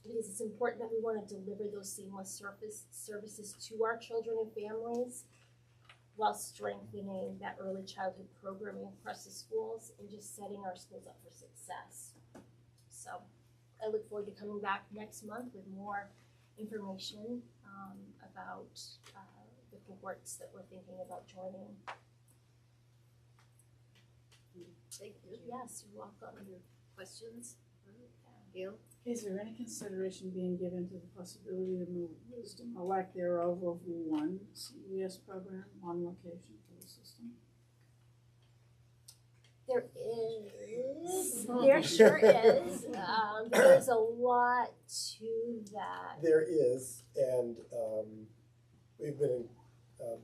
Because it's important that we want to deliver those seamless services to our children and families, while strengthening that early childhood programming across the schools and just setting our schools up for success. So I look forward to coming back next month with more information about the cohorts that we're thinking about joining. Thank you. Yes, you're welcome. Other questions? Gail? Is there any consideration being given to the possibility of move wisdom or lack thereof of one CES program on location for the system? There is. There sure is. There's a lot to that. There is, and we've been in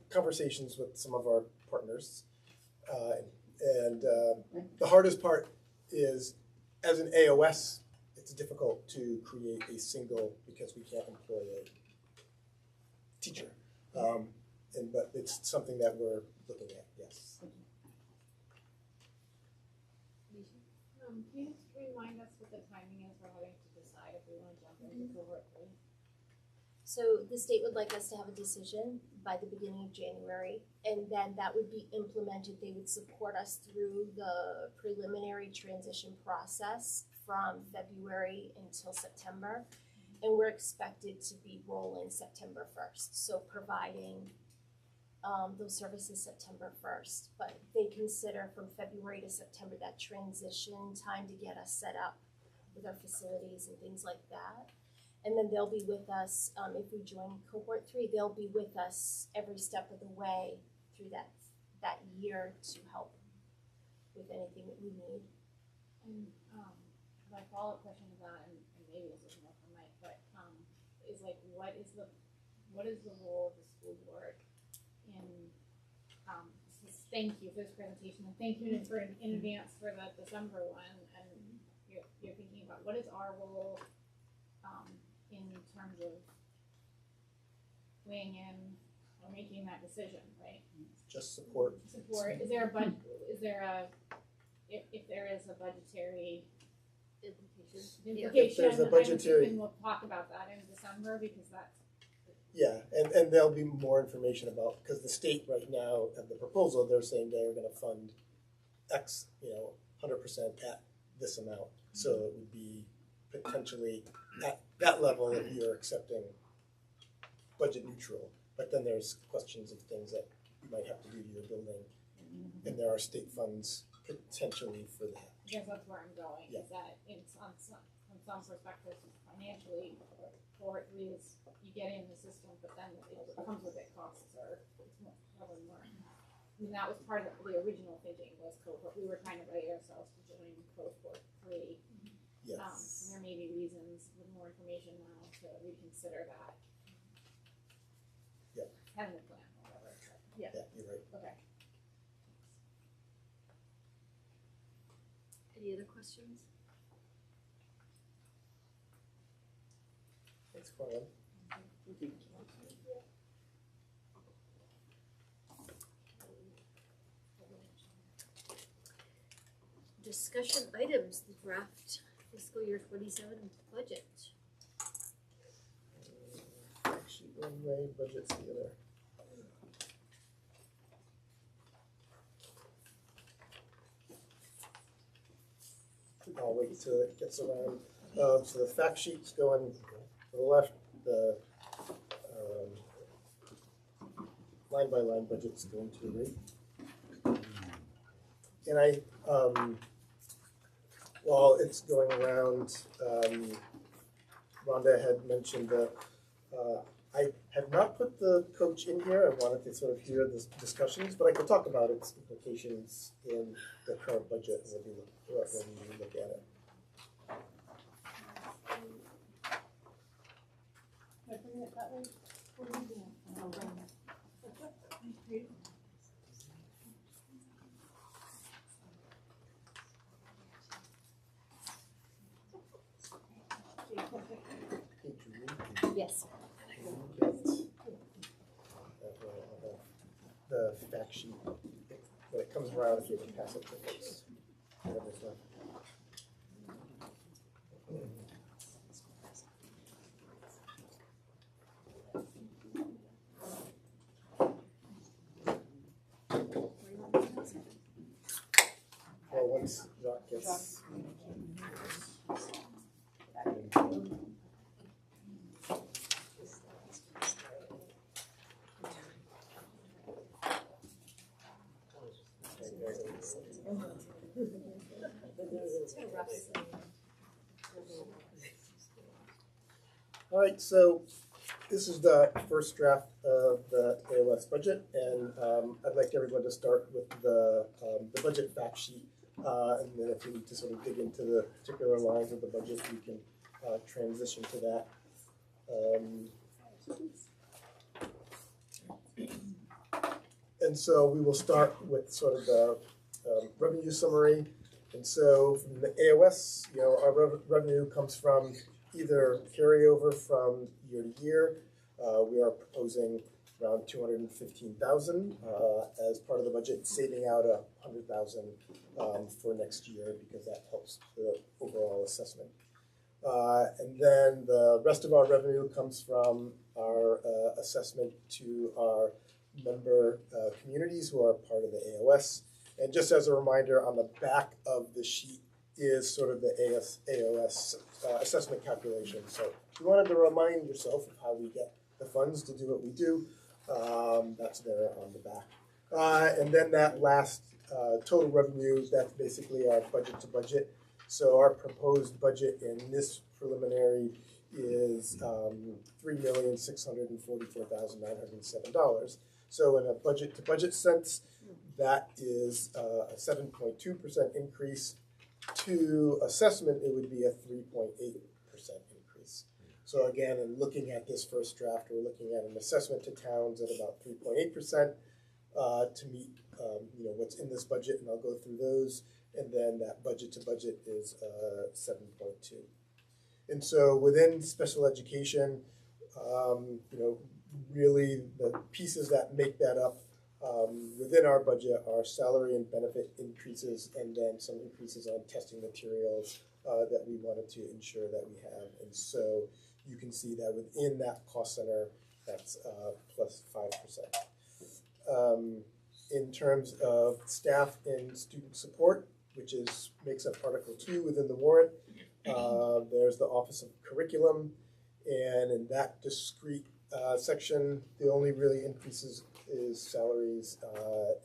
conversations with some of our partners, and the hardest part is, as an AOS, it's difficult to create a single, because we can't employ a teacher. But it's something that we're looking at, yes. Can you just remind us what the timing is for having to decide if we want to jump into cohort 3? So the state would like us to have a decision by the beginning of January, and then that would be implemented. They would support us through the preliminary transition process from February until September, and we're expected to be rolling September 1st. So providing those services September 1st, but they consider from February to September that transition time to get us set up with our facilities and things like that. And then they'll be with us, if we join cohort 3, they'll be with us every step of the way through that year to help with anything that we need. And my follow-up question to that, and maybe this is more for Mike, but is like, what is the role of the school board in thank you for this presentation, and thank you in advance for the December one, and you're thinking about what is our role in terms of weighing in or making that decision, right? Just support. Support. Is there a budget? Is there a if there is a budgetary implication? If there's a budgetary, and we'll talk about that in December, because that's and there'll be more information about, because the state right now of the proposal, they're saying they're going to fund X, 100% at this amount. So it would be potentially at that level if you're accepting budget neutral. But then there's questions of things that might have to do to your building. And there are state funds potentially for that. I guess that's where I'm going, Yeah. is that it's on some perspectives financially, for it is, you get in the system, but then it comes with it costs are, it's more, probably more. I mean, that was part of the original thinking was cohort, we were trying to ready ourselves to join cohort 3. Yes. There may be reasons with more information now to reconsider that. Yeah. Having a plan, or whatever. Yeah, you're right. Okay. Any other questions? Thanks, Carla. Discussion items, the draft fiscal year 27 budget. Actually, one way, budget's the other. I'll wait till it gets around. So the fact sheet's going to the left, the line by line budget's going to the right. And I, while it's going around, Rhonda had mentioned that I have not put the coach in here. I wanted to sort of hear the discussions, but I could talk about its implications in the current budget when we look at it. Can I bring it that way? Yes. The fact sheet, when it comes around, if you can pass it to folks. Well, once Jacques gets. All right, so this is the first draft of the AOS budget, and I'd like everyone to start with the budget fact sheet, and then if we need to sort of dig into the particular lines of the budget, we can transition to that. And so we will start with sort of the revenue summary. And so from the AOS, our revenue comes from either carryover from year to year. We are proposing around $215,000 as part of the budget, saving out $100,000 for next year because that helps the overall assessment. And then the rest of our revenue comes from our assessment to our member communities who are part of the AOS. And just as a reminder, on the back of the sheet is sort of the AOS assessment calculation. So if you wanted to remind yourself of how we get the funds to do what we do, that's there on the back. And then that last total revenue, that's basically our budget to budget. So our proposed budget in this preliminary is $3,644,907. So in a budget to budget sense, that is a 7.2% increase. To assessment, it would be a 3.8% increase. So again, in looking at this first draft, we're looking at an assessment to towns at about 3.8% to meet what's in this budget, and I'll go through those. And then that budget to budget is 7.2. And so within special education, really the pieces that make that up within our budget are salary and benefit increases, and then some increases on testing materials that we wanted to ensure that we have. And so you can see that within that cost center, that's plus 5%. In terms of staff and student support, which makes up Article 2 within the warrant, there's the Office of Curriculum, and in that discrete section, the only really increases is salaries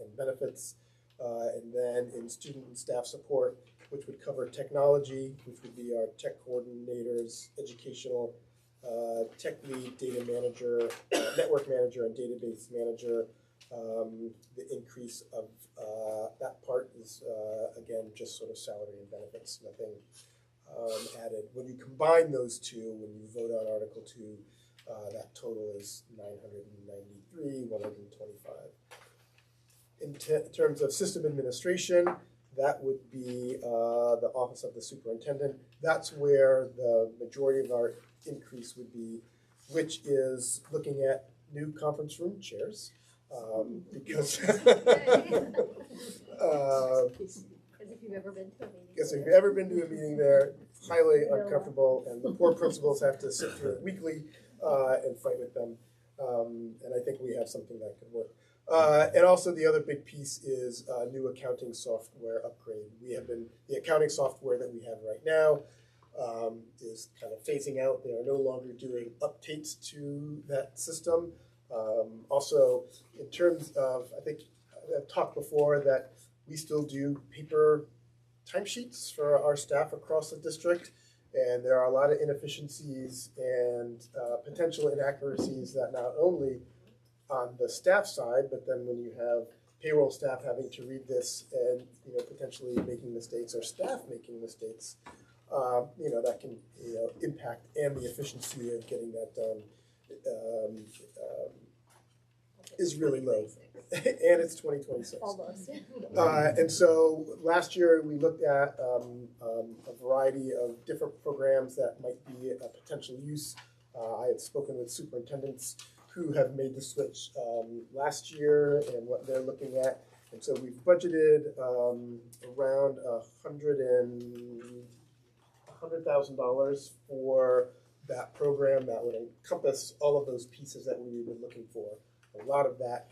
and benefits. And then in student and staff support, which would cover technology, which would be our tech coordinators, educational tech lead, data manager, network manager, and database manager. The increase of that part is, again, just sort of salary and benefits, nothing added. When you combine those two, when you vote on Article 2, that total is 993, 125. In terms of system administration, that would be the Office of the Superintendent. That's where the majority of our increase would be, which is looking at new conference room chairs. Because As if you've ever been to a meeting. Because if you've ever been to a meeting there, highly uncomfortable, and the poor principals have to sit through it weekly and fight with them. And I think we have something that could work. And also the other big piece is new accounting software upgrade. The accounting software that we have right now is kind of phasing out. They are no longer doing updates to that system. Also, in terms of, I think I've talked before that we still do paper timesheets for our staff across the district, and there are a lot of inefficiencies and potential inaccuracies that not only on the staff side, but then when you have payroll staff having to read this and potentially making mistakes or staff making mistakes, that can impact and the efficiency of getting that done is really low. And it's 2026. Almost. And so last year we looked at a variety of different programs that might be a potential use. I had spoken with superintendents who have made the switch last year and what they're looking at. And so we've budgeted around $100,000 for that program that would encompass all of those pieces that we were looking for. A lot of that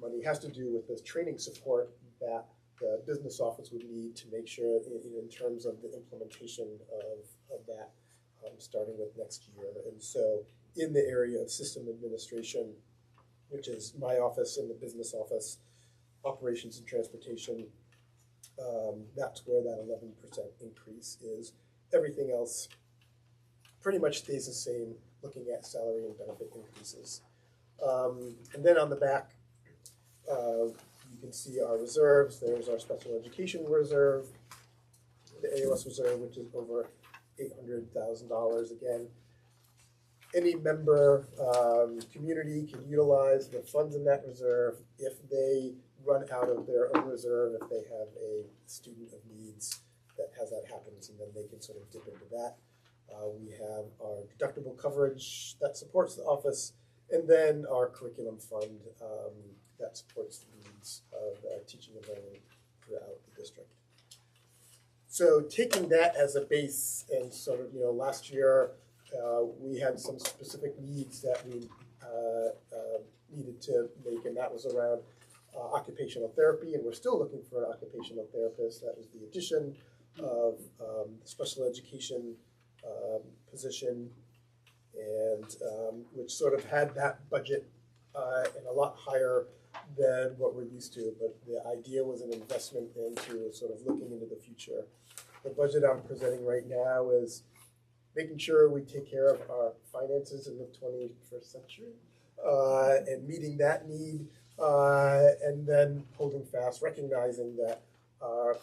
money has to do with the training support that the business office would need to make sure in terms of the implementation of that starting with next year. And so in the area of system administration, which is my office and the business office, operations and transportation, that's where that 11% increase is. Everything else pretty much stays the same, looking at salary and benefit increases. And then on the back, you can see our reserves. There's our special education reserve, the AOS reserve, which is over $800,000 again. Any member community can utilize the funds in that reserve if they run out of their own reserve, if they have a student of needs that has that happens, and then they can sort of dip into that. We have our deductible coverage that supports the office, and then our curriculum fund that supports the needs of teaching and learning throughout the district. So taking that as a base, and sort of, last year we had some specific needs that we needed to make, and that was around occupational therapy, and we're still looking for an occupational therapist. That was the addition of special education position, and which sort of had that budget and a lot higher than what we're used to, but the idea was an investment into sort of looking into the future. The budget I'm presenting right now is making sure we take care of our finances in the 21st century and meeting that need, and then holding fast, recognizing that our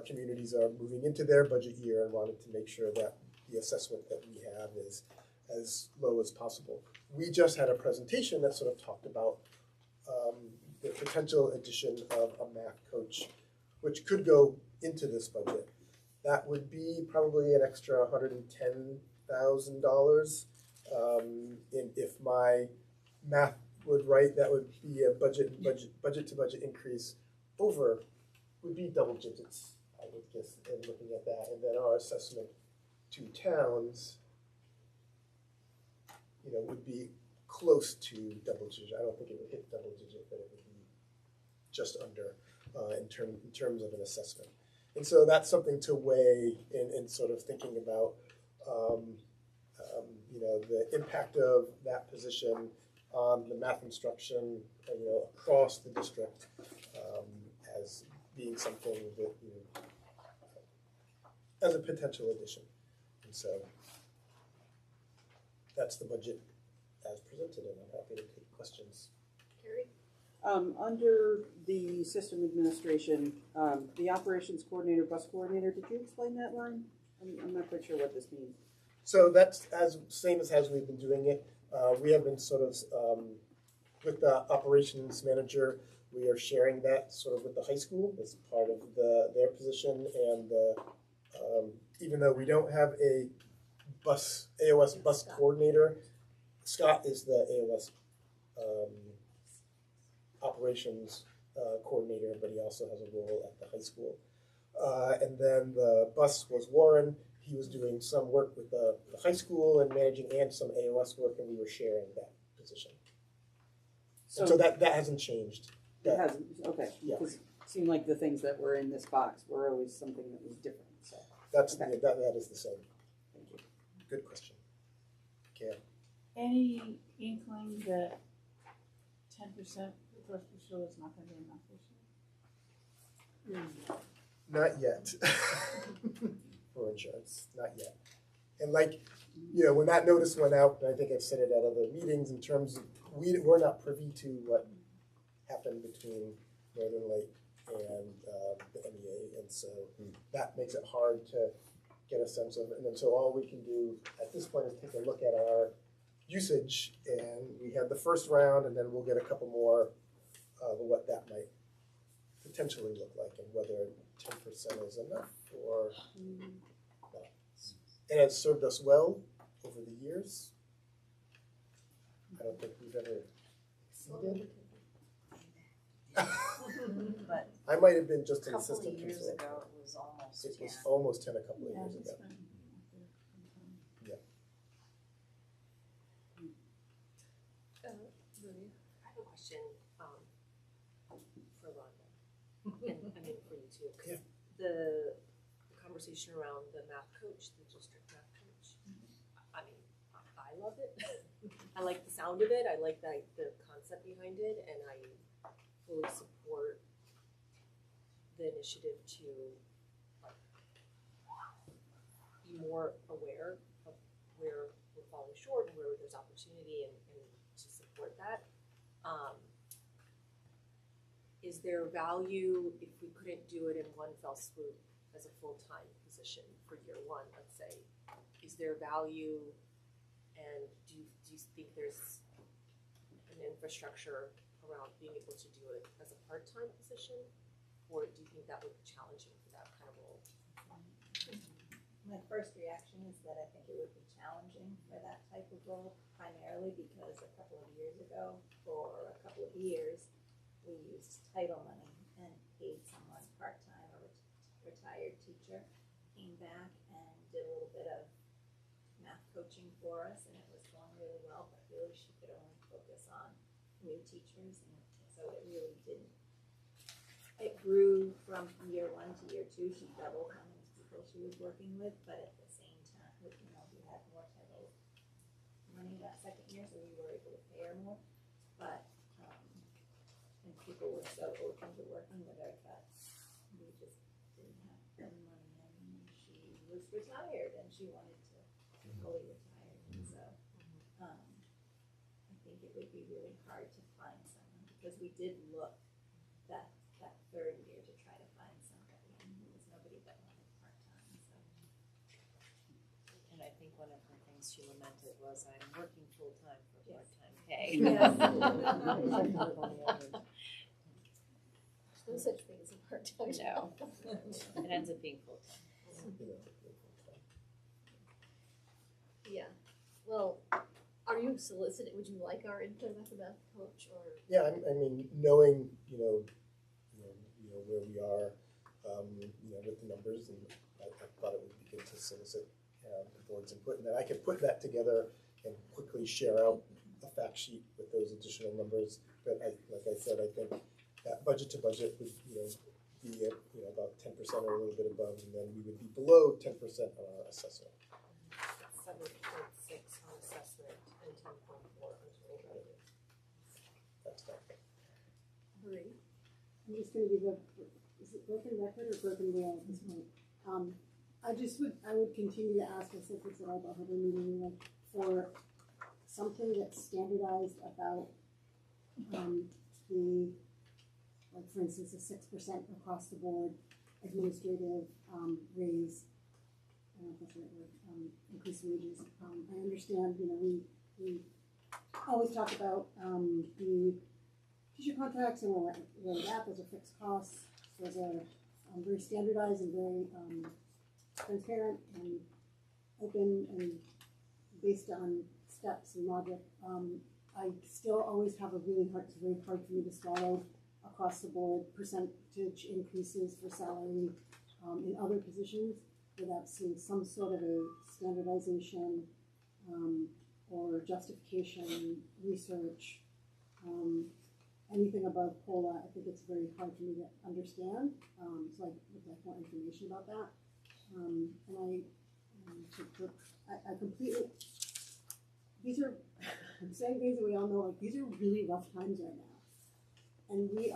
communities are moving into their budget year and wanting to make sure that the assessment that we have is as low as possible. We just had a presentation that sort of talked about the potential addition of a math coach, which could go into this budget. That would be probably an extra $110,000. And if my math would right, that would be a budget to budget increase would be double digits, I would guess, in looking at that. And then our assessment to towns, would be close to double digit. I don't think it would hit double digit, but it would be just under in terms of an assessment. And so that's something to weigh in sort of thinking about the impact of that position on the math instruction, across the district, as being something that, as a potential addition. And so that's the budget as presented, and I'm happy to take questions. Carrie? Under the system administration, the operations coordinator, bus coordinator, did you explain that line? I'm not quite sure what this means. So that's same as we've been doing it. We have been sort of, with the operations manager, we are sharing that sort of with the high school as part of their position, and even though we don't have a AOS bus coordinator, Scott is the AOS operations coordinator, but he also has a role at the high school. And then the bus was Warren. He was doing some work with the high school and managing, and some AOS work, and we were sharing that position. So that hasn't changed. It hasn't, okay. Yeah. Because it seemed like the things that were in this box were always something that was different, so. That's Okay. that is the same. Thank you. Good question. Okay. Any inkling that 10% for first year is not going to be enough this year? Not yet. For insurance, not yet. And when that notice went out, and I think I've said it at other meetings, in terms of we're not privy to what happened between Northern Light and the MEA, and so that makes it hard to get a sense of it. And then so all we can do at this point is take a look at our usage, and we had the first round, and then we'll get a couple more of what that might potentially look like, and whether 10% is enough or not. And it's served us well over the years. I don't think we've ever exceeded. But I might have been just a an couple assistant of years principal. ago, it was almost It 10. was almost 10 a couple of Yeah, years it's ago. been Maria? I have a question for Rhonda, and I mean for you too. 'Cause Yeah. The conversation around the math coach, the district math coach. I mean, I love it. I like the sound of it. I like the concept behind it, and I fully support the initiative to be more aware of where we're falling short and where there's opportunity, and to support that. Is there value if we couldn't do it in one fell swoop as a full-time position for year one, let's say? Is there value, and do you think there's an infrastructure around being able to do it as a part-time position? Or do you think that would be challenging for that kind of role? My first reaction is that I think it would be challenging for that type of role, primarily because a couple of years ago, for a couple of years, we used title money and paid someone part-time, a retired teacher, came back and did a little bit of math coaching for us, and it was going really well, but really she could only focus on new teachers, and so it really didn't. It grew from year one to year two. She doubled how many people she was working with, but at the same time, we had more title money that second year, so we were able to pay her more. But and people were so open to working with her, but we just didn't have the money. And she was retired, and she wanted to fully retire, and so I think it would be really hard to find someone, because we did look that third year to try to find somebody, and there was nobody that wanted part-time, so. And I think one of the things she lamented was, I'm working full-time for part-time pay. Yes. There's no such thing as a part-time job. No, it ends up being full-time. Yeah, well, are you solicited, would you like our input about the math coach, or? Yeah, I mean, knowing where we are, with the numbers, and I thought it would be good to solicit the board's input, and then I could put that together and quickly share out a fact sheet with those additional numbers. But like I said, I think that budget to budget would be at about 10% or a little bit above, and then we would be below 10% on our assessment. 7.6 10.4 untold revenue. That's fine. Marie? I'm just gonna give a, is it broken record or broken wheel at this point? I would continue to ask, I said this at our Harbor meeting, like, for something that's standardized about, the, like, for instance, a 6% across the board administrative, raise, I don't know if that's the right word, increase wages. I understand, you know, we always talk about, the teacher contracts and we're that, those are fixed costs. Those are very standardized and very transparent and open and based on steps and logic. I still always have a really hard, it's very hard for me to swallow across the board percentage increases for salary in other positions without seeing some sort of a standardization or justification, research, anything above COLA. I think it's very hard for me to understand, so I would like more information about that. And I completely, these are, I'm saying things that we all know, like, these are really rough times right now. And we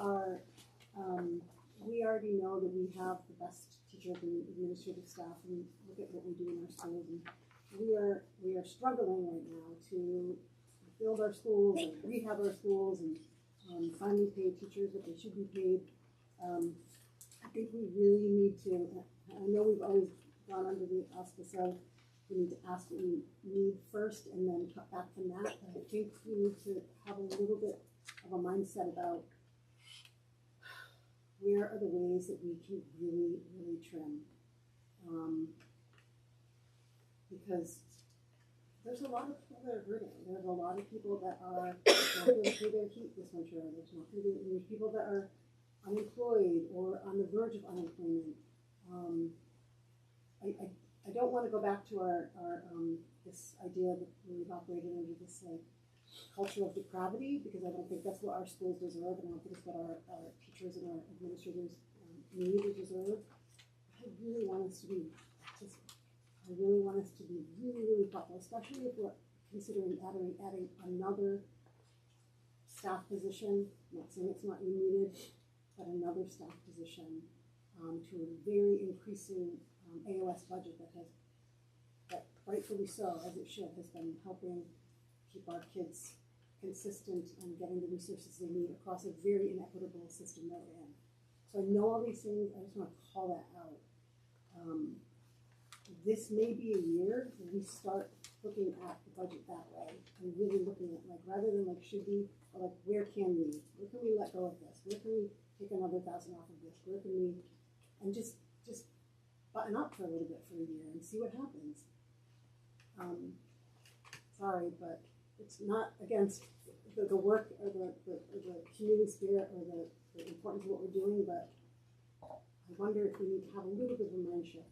already know that we have the best teacher and administrative staff, and look at what we do in our schools, and we are struggling right now to build our schools and rehab our schools and finally pay teachers what they should be paid. I think we really need to, I know we've always gone under the auspice of we need to ask what we need first and then cut back from that, but I think we need to have a little bit of a mindset about where are the ways that we can really, really trim. Because there's a lot of people that are hurting. There's a lot of people that are not going to pay their heat this winter. There's people that are unemployed or on the verge of unemployment. I don't want to go back to our this idea that we've operated under this like culture of depravity, because I don't think that's what our schools deserve, and I don't think it's what our teachers and our administrators need or deserve. I really want us to be I really want us to be really, really thoughtful, especially if we're considering adding another staff position. I'm not saying it's not needed, but another staff position to a very increasing AOS budget that rightfully so, as it should, has been helping keep our kids consistent and getting the resources they need across a very inequitable system that we're in. So I know all these things, I just want to call that out. This may be a year when we start looking at the budget that way and really looking at, like, rather than like should we, or like where can we let go of this? Where can we take another 1,000 off of this? Where can we, and just button up for a little bit for a year and see what happens. Sorry, but it's not against the work or the community spirit or the importance of what we're doing, but I wonder if we need to have a little bit of a mind shift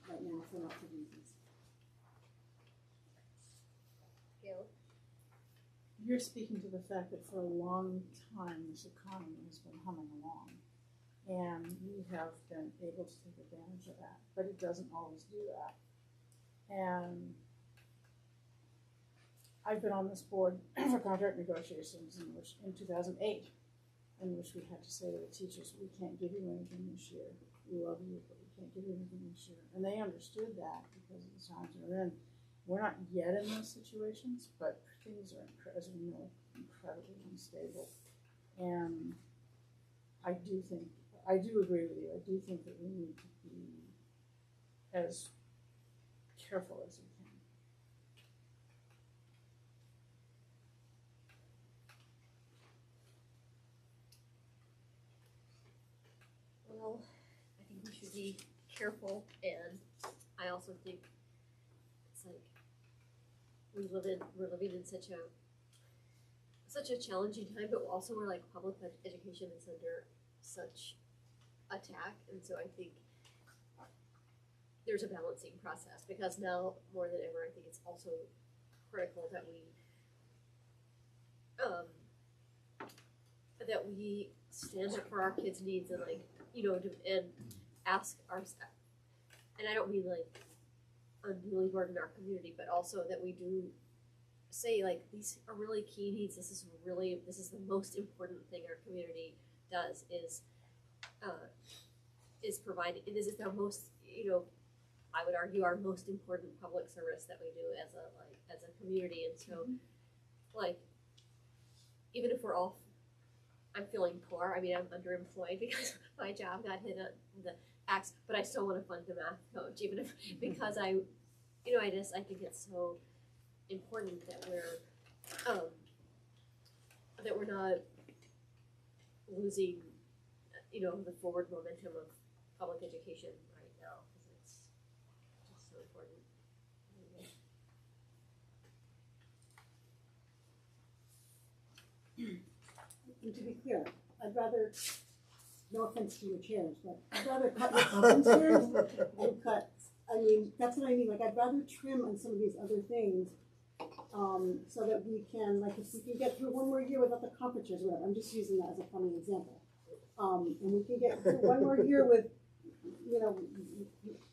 right now for lots of reasons. Gail? You're speaking to the fact that for a long time this economy has been humming along, and we have been able to take advantage of that, but it doesn't always do that. And I've been on this board for contract negotiations in 2008, in which we had to say to the teachers, we can't give you anything this year. We love you, but we can't give you anything this year. And they understood that because of the times we're in. We're not yet in those situations, but things are, as we know, incredibly unstable. And I do agree with you. I do think that we need to be as careful as we can. Well, I think we should be careful, and I also think it's like we're living in such a challenging time, but also we're like public education is under such attack, and so I think there's a balancing process, because now more than ever I think it's also critical that we stand up for our kids' needs and and ask our staff. And I don't mean like unduly burden our community, but also that we do say like these are really key needs. This is the most important thing our community does is provide. This is the most, I would argue, our most important public service that we do as a community. And so, like, even if we're all, I'm feeling poor. I mean, I'm underemployed because my job got hit on the axe, but I still want to fund the math coach, even if because I think it's so important that we're not losing, the forward momentum of public education right now because it's just so important. And to be clear, I'd rather, no offense to your chairs, but I'd rather cut your conference chairs and cut, that's what I mean, like, I'd rather trim on some of these other things, so that we can, like, if we can get through one more year without the conference chairs, whatever, I'm just using that as a funny example. And we can get through one more year with,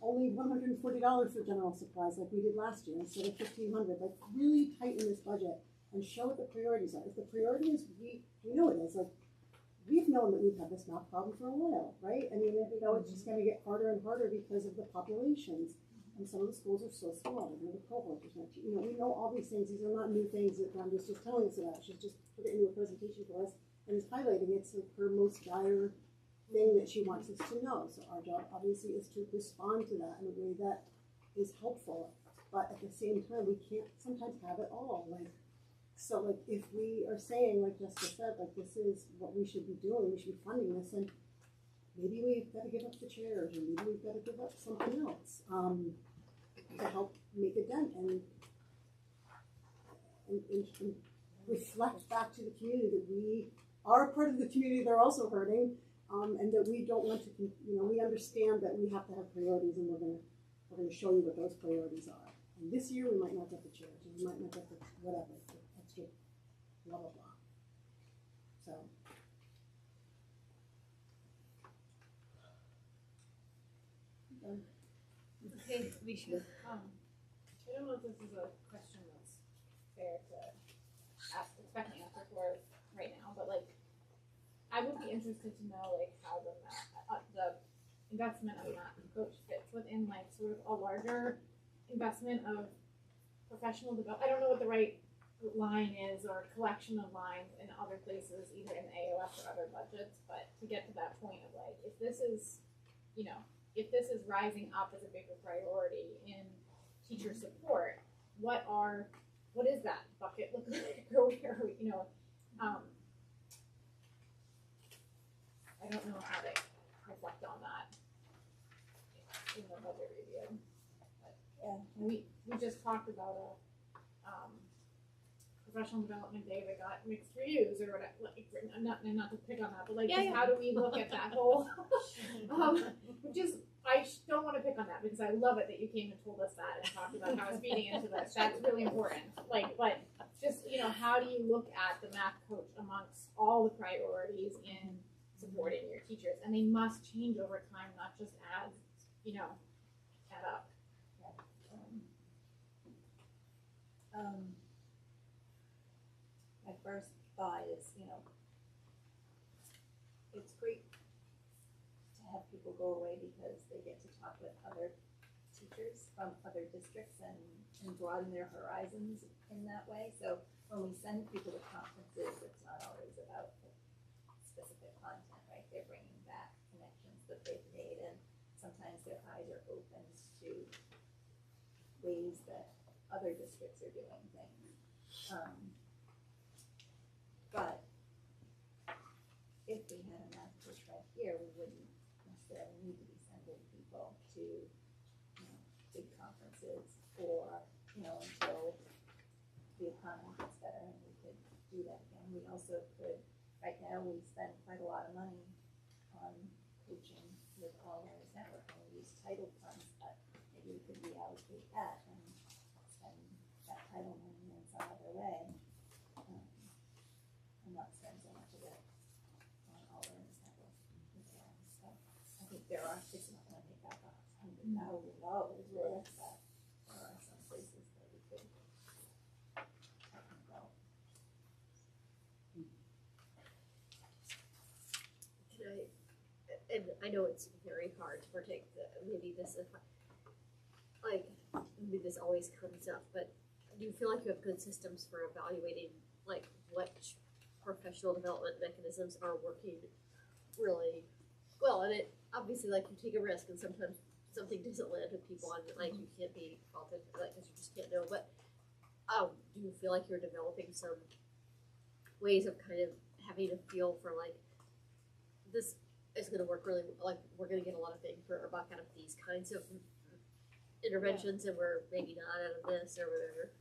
only $140 for general supplies like we did last year instead of $1,500, like, really tighten this budget and show what the priorities are. If the priority is, we know it is, like, we've known that we've had this math problem for a while, right? I mean, it's just gonna get harder and harder because of the populations. And some of the schools are so small, the cohort is not, we know all these things. These are not new things that Rhonda's just telling us about. She's just put it into a presentation for us and is highlighting it's like her most dire thing that she wants us to know. So our job obviously is to respond to that in a way that is helpful. But at the same time, we can't sometimes have it all. So if we are saying, like Jessica said, like this is what we should be doing, we should be funding this, and maybe we've got to give up the chairs, or maybe we've got to give up something else to help make a dent and reflect back to the community that we are a part of the community they're also hurting, and that we don't want to, we understand that we have to have priorities, and we're gonna show you what those priorities are. And this year we might not get the chairs, and we might not get the whatever, the extra blah blah blah. So. Okay, we should. I don't know if this is a question that's fair to expect an answer for right now, but I would be interested to know how the investment of math coach fits within sort of a larger investment of professional development. I don't know what the right line is or collection of lines in other places, either in the AOS or other budgets, but to get to that point of if this is, if this is rising up as a bigger priority in teacher support, what is that bucket look like, or where we, I don't know how to reflect on that in the budget review. But Yeah. we just talked about a professional development day that got mixed reviews or whatever. Not to pick on that, but how do we look at that whole? Which is, I don't want to pick on that because I love it that you came and told us that and talked about how it's feeding into this. That's really important. But just how do you look at the math coach amongst all the priorities in supporting your teachers? And they must change over time, not just as add up. My first thought is, it's great to have people go away because they get to talk with other teachers from other districts and broaden their horizons in that way. So when we send people to conferences, it's not always about specific content, right? They're bringing back connections that they've made, and sometimes their eyes are opened to ways that other districts are doing things. But if we had a math coach right here, we wouldn't necessarily need to be sending people to big conferences or until the economy gets better and we could do that again. We also could, right now we spend quite a lot of money on coaching with All Learners Network, and we use title funds, but maybe we could reallocate that and spend that title money in some other way. And not spend so much of it on All Learners Network. So I think there are, it's not going to make up $100,000 worth, but I know it's very hard to predict maybe this maybe this always comes up, but do you feel like you have good systems for evaluating like what professional development mechanisms are working really well? And it obviously, like, you take a risk and sometimes something doesn't land with people and like you can't be faulted for that because you just can't know. But do you feel like you're developing some ways of kind of having a feel for like this is going to work really, like we're going to get a lot of bang for our buck out of these kinds of interventions, and we're maybe not out of this or whatever?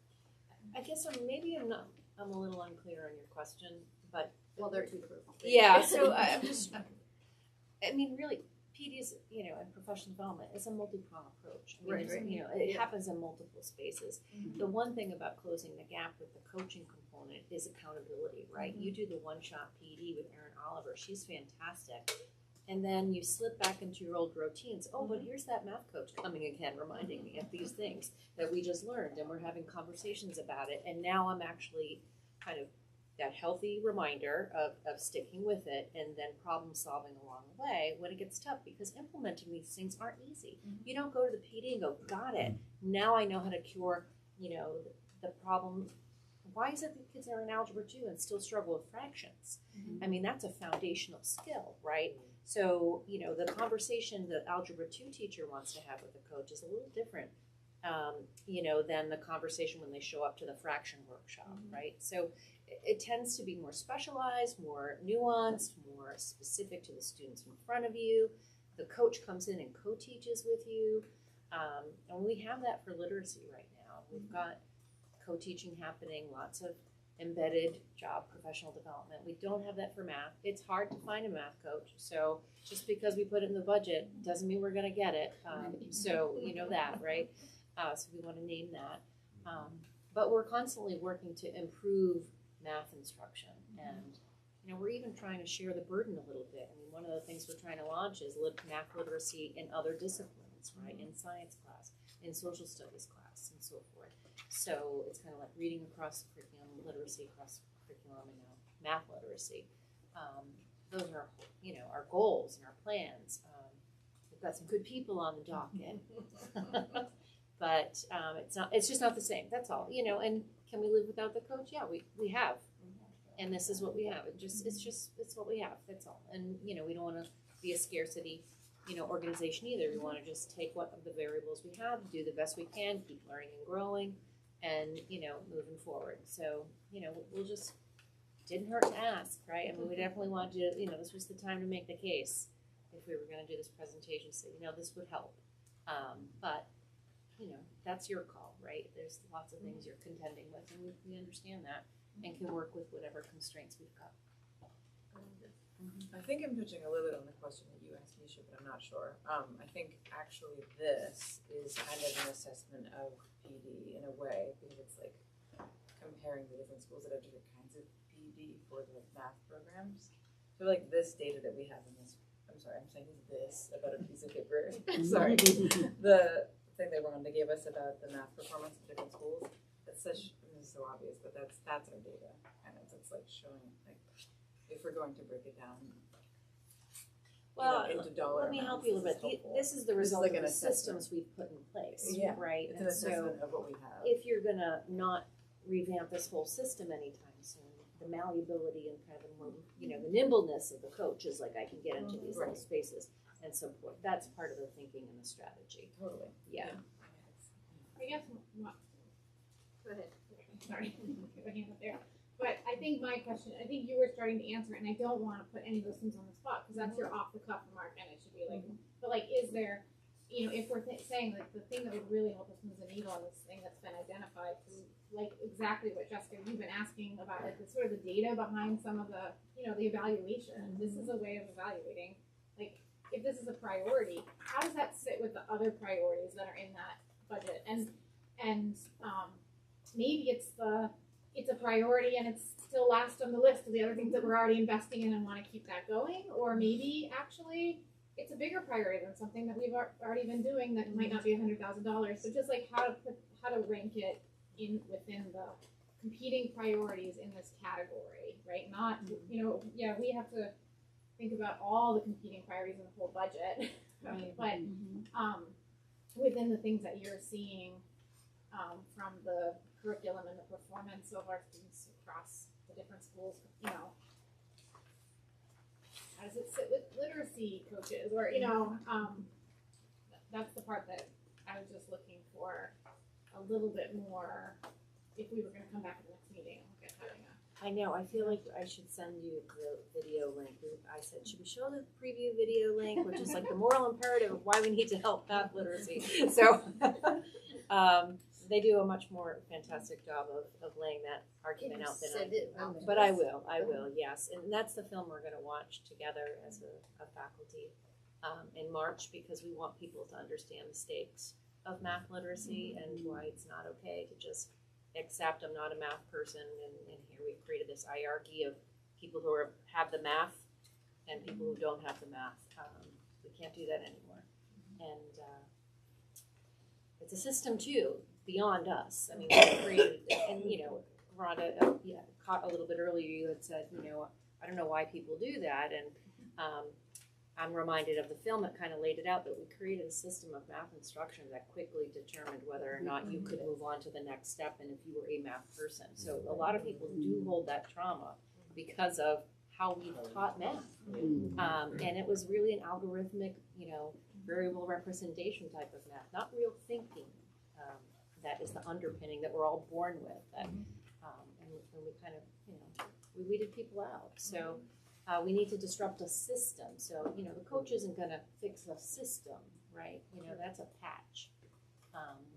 I guess I'm a little unclear on your question, but Well, they're two different things. yeah. So I'm just, I mean, really, PD is, and professional development is a multi-pronged approach. I mean, Right, there's, right. it happens in multiple spaces. The one thing about closing the gap with the coaching component is accountability, right? You do the one-shot PD with Erin Oliver; she's fantastic. And then you slip back into your old routines. Oh, but here's that math coach coming again, reminding me of these things that we just learned, and we're having conversations about it. And now I'm actually kind of that healthy reminder of sticking with it and then problem solving along the way when it gets tough, because implementing these things aren't easy. You don't go to the PD and go, got it. Now I know how to cure, the problem. Why is it that kids are in Algebra 2 and still struggle with fractions? I mean, that's a foundational skill, right? So, the conversation the Algebra 2 teacher wants to have with the coach is a little different, than the conversation when they show up to the fraction workshop, right? So it tends to be more specialized, more nuanced, more specific to the students in front of you. The coach comes in and co-teaches with you. And we have that for literacy right now. We've got co-teaching happening, lots of embedded job professional development. We don't have that for math. It's hard to find a math coach. So just because we put it in the budget doesn't mean we're going to get it. So you know that, right? So we want to name that. But we're constantly working to improve math instruction. And, we're even trying to share the burden a little bit. I mean, one of the things we're trying to launch is math literacy in other disciplines, right? In science class, in social studies class, and so forth. So it's kind of like reading across the curriculum, literacy across the curriculum, and now math literacy. Those are, our goals and our plans. We've got some good people on the docket, but it's just not the same. That's all, And can we live without the coach? Yeah, we have, and this is what we have. It's what we have. That's all. And we don't want to be a scarcity organization either. We want to just take what of the variables we have, do the best we can, keep learning and growing, and moving forward. So we'll just didn't hurt to ask, right? I mean, we definitely wanted to, this was the time to make the case if we were going to do this presentation. So this would help, but that's your call, right? There's lots of things you're contending with, and we understand that and can work with whatever constraints we've got. I think I'm touching a little bit on the question that you asked, Nisha, but I'm not sure. I think actually this is kind of an assessment of PD in a way, because it's like comparing the different schools that have different kinds of PD for the math programs. So like this data that we have in this, I'm sorry, I'm saying this about a piece of paper. Sorry. The thing they wanted to give us about the math performance of different schools, that's such, this is so obvious, but that's our data. And it's like showing, like, if we're going to break it down, well, into dollar let me help amounts, you a little bit. This is the result like of an the systems we've put in place, Yeah, right? it's an assessment of what we have. If you're gonna not revamp this whole system anytime soon, the malleability and kind of the more, the nimbleness of the coach is like, I can get into these little spaces and so forth. That's part of the thinking and the strategy. Totally. Yeah. I guess, Go ahead. sorry, I hand up there. But I think my question, I think you were starting to answer it, and I don't want to put any of those things on the spot, because that's your off the cuff remark, and it should be like, but like, is there, if we're saying like the thing that would really help us move the needle on this thing that's been identified through, like exactly what Jessica, you've been asking about, like the sort of the data behind some of the, the evaluation. This is a way of evaluating. Like, if this is a priority, how does that sit with the other priorities that are in that budget? And maybe it's a priority and it's still last on the list of the other things that we're already investing in and want to keep that going, or maybe actually it's a bigger priority than something that we've already been doing that might not be $100,000. So just like how to rank it within the competing priorities in this category, right? Not we have to think about all the competing priorities in the whole budget. Right. But within the things that you're seeing from the curriculum and the performance of our students across the different schools, you know, how does it sit with literacy coaches, or you know, that's the part that I was just looking for a little bit more. If we were going to come back to the next meeting, look at having a. I know, I feel like I should send you the video link. I said, should we show the preview video link, which is like the moral imperative of why we need to help math literacy. So they do a much more fantastic job of laying that argument out than I do. But I will, yes. And that's the film we're gonna watch together as a faculty in March, because we want people to understand the stakes of math literacy and why it's not okay to just accept I'm not a math person, and here we've created this hierarchy of people who have the math and people who don't have the math. We can't do that anymore. And it's a system too, beyond us. I mean, we created, and you know, Rhonda, caught a little bit earlier, you had said, you know, I don't know why people do that, and I'm reminded of the film that kind of laid it out, that we created a system of math instruction that quickly determined whether or not you could move on to the next step and if you were a math person. So a lot of people do hold that trauma because of how we taught math. And it was really an algorithmic, you know, variable representation type of math, not real thinking. That is the underpinning that we're all born with. That, and we kind of, you know, we weeded people out. So we need to disrupt a system. So, you know, the coach isn't going to fix a system, right? You know, that's a patch.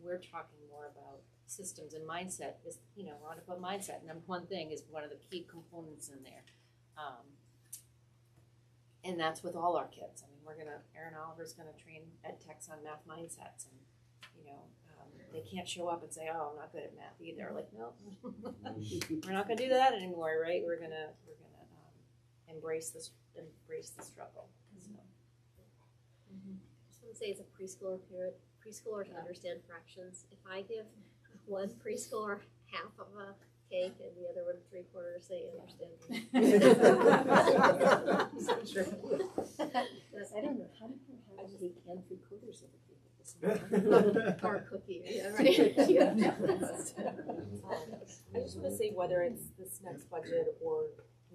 We're talking more about systems, and mindset is, you know, Rhonda put mindset. Number one thing is one of the key components in there. And that's with all our kids. I mean, Erin Oliver's going to train ed techs on math mindsets, and, you know, they can't show up and say, oh, I'm not good at math either. Like, no, we're not going to do that anymore, right? We're gonna embrace the struggle. So. I just want to say, as a preschooler to understand fractions, if I give one preschooler half of a cake and the other one 3/4, they understand. So true. I don't know, how do you have a cake and 3/4 of a cake? Or a cookie, yeah, right. Yeah. I just want to say, whether it's this next budget or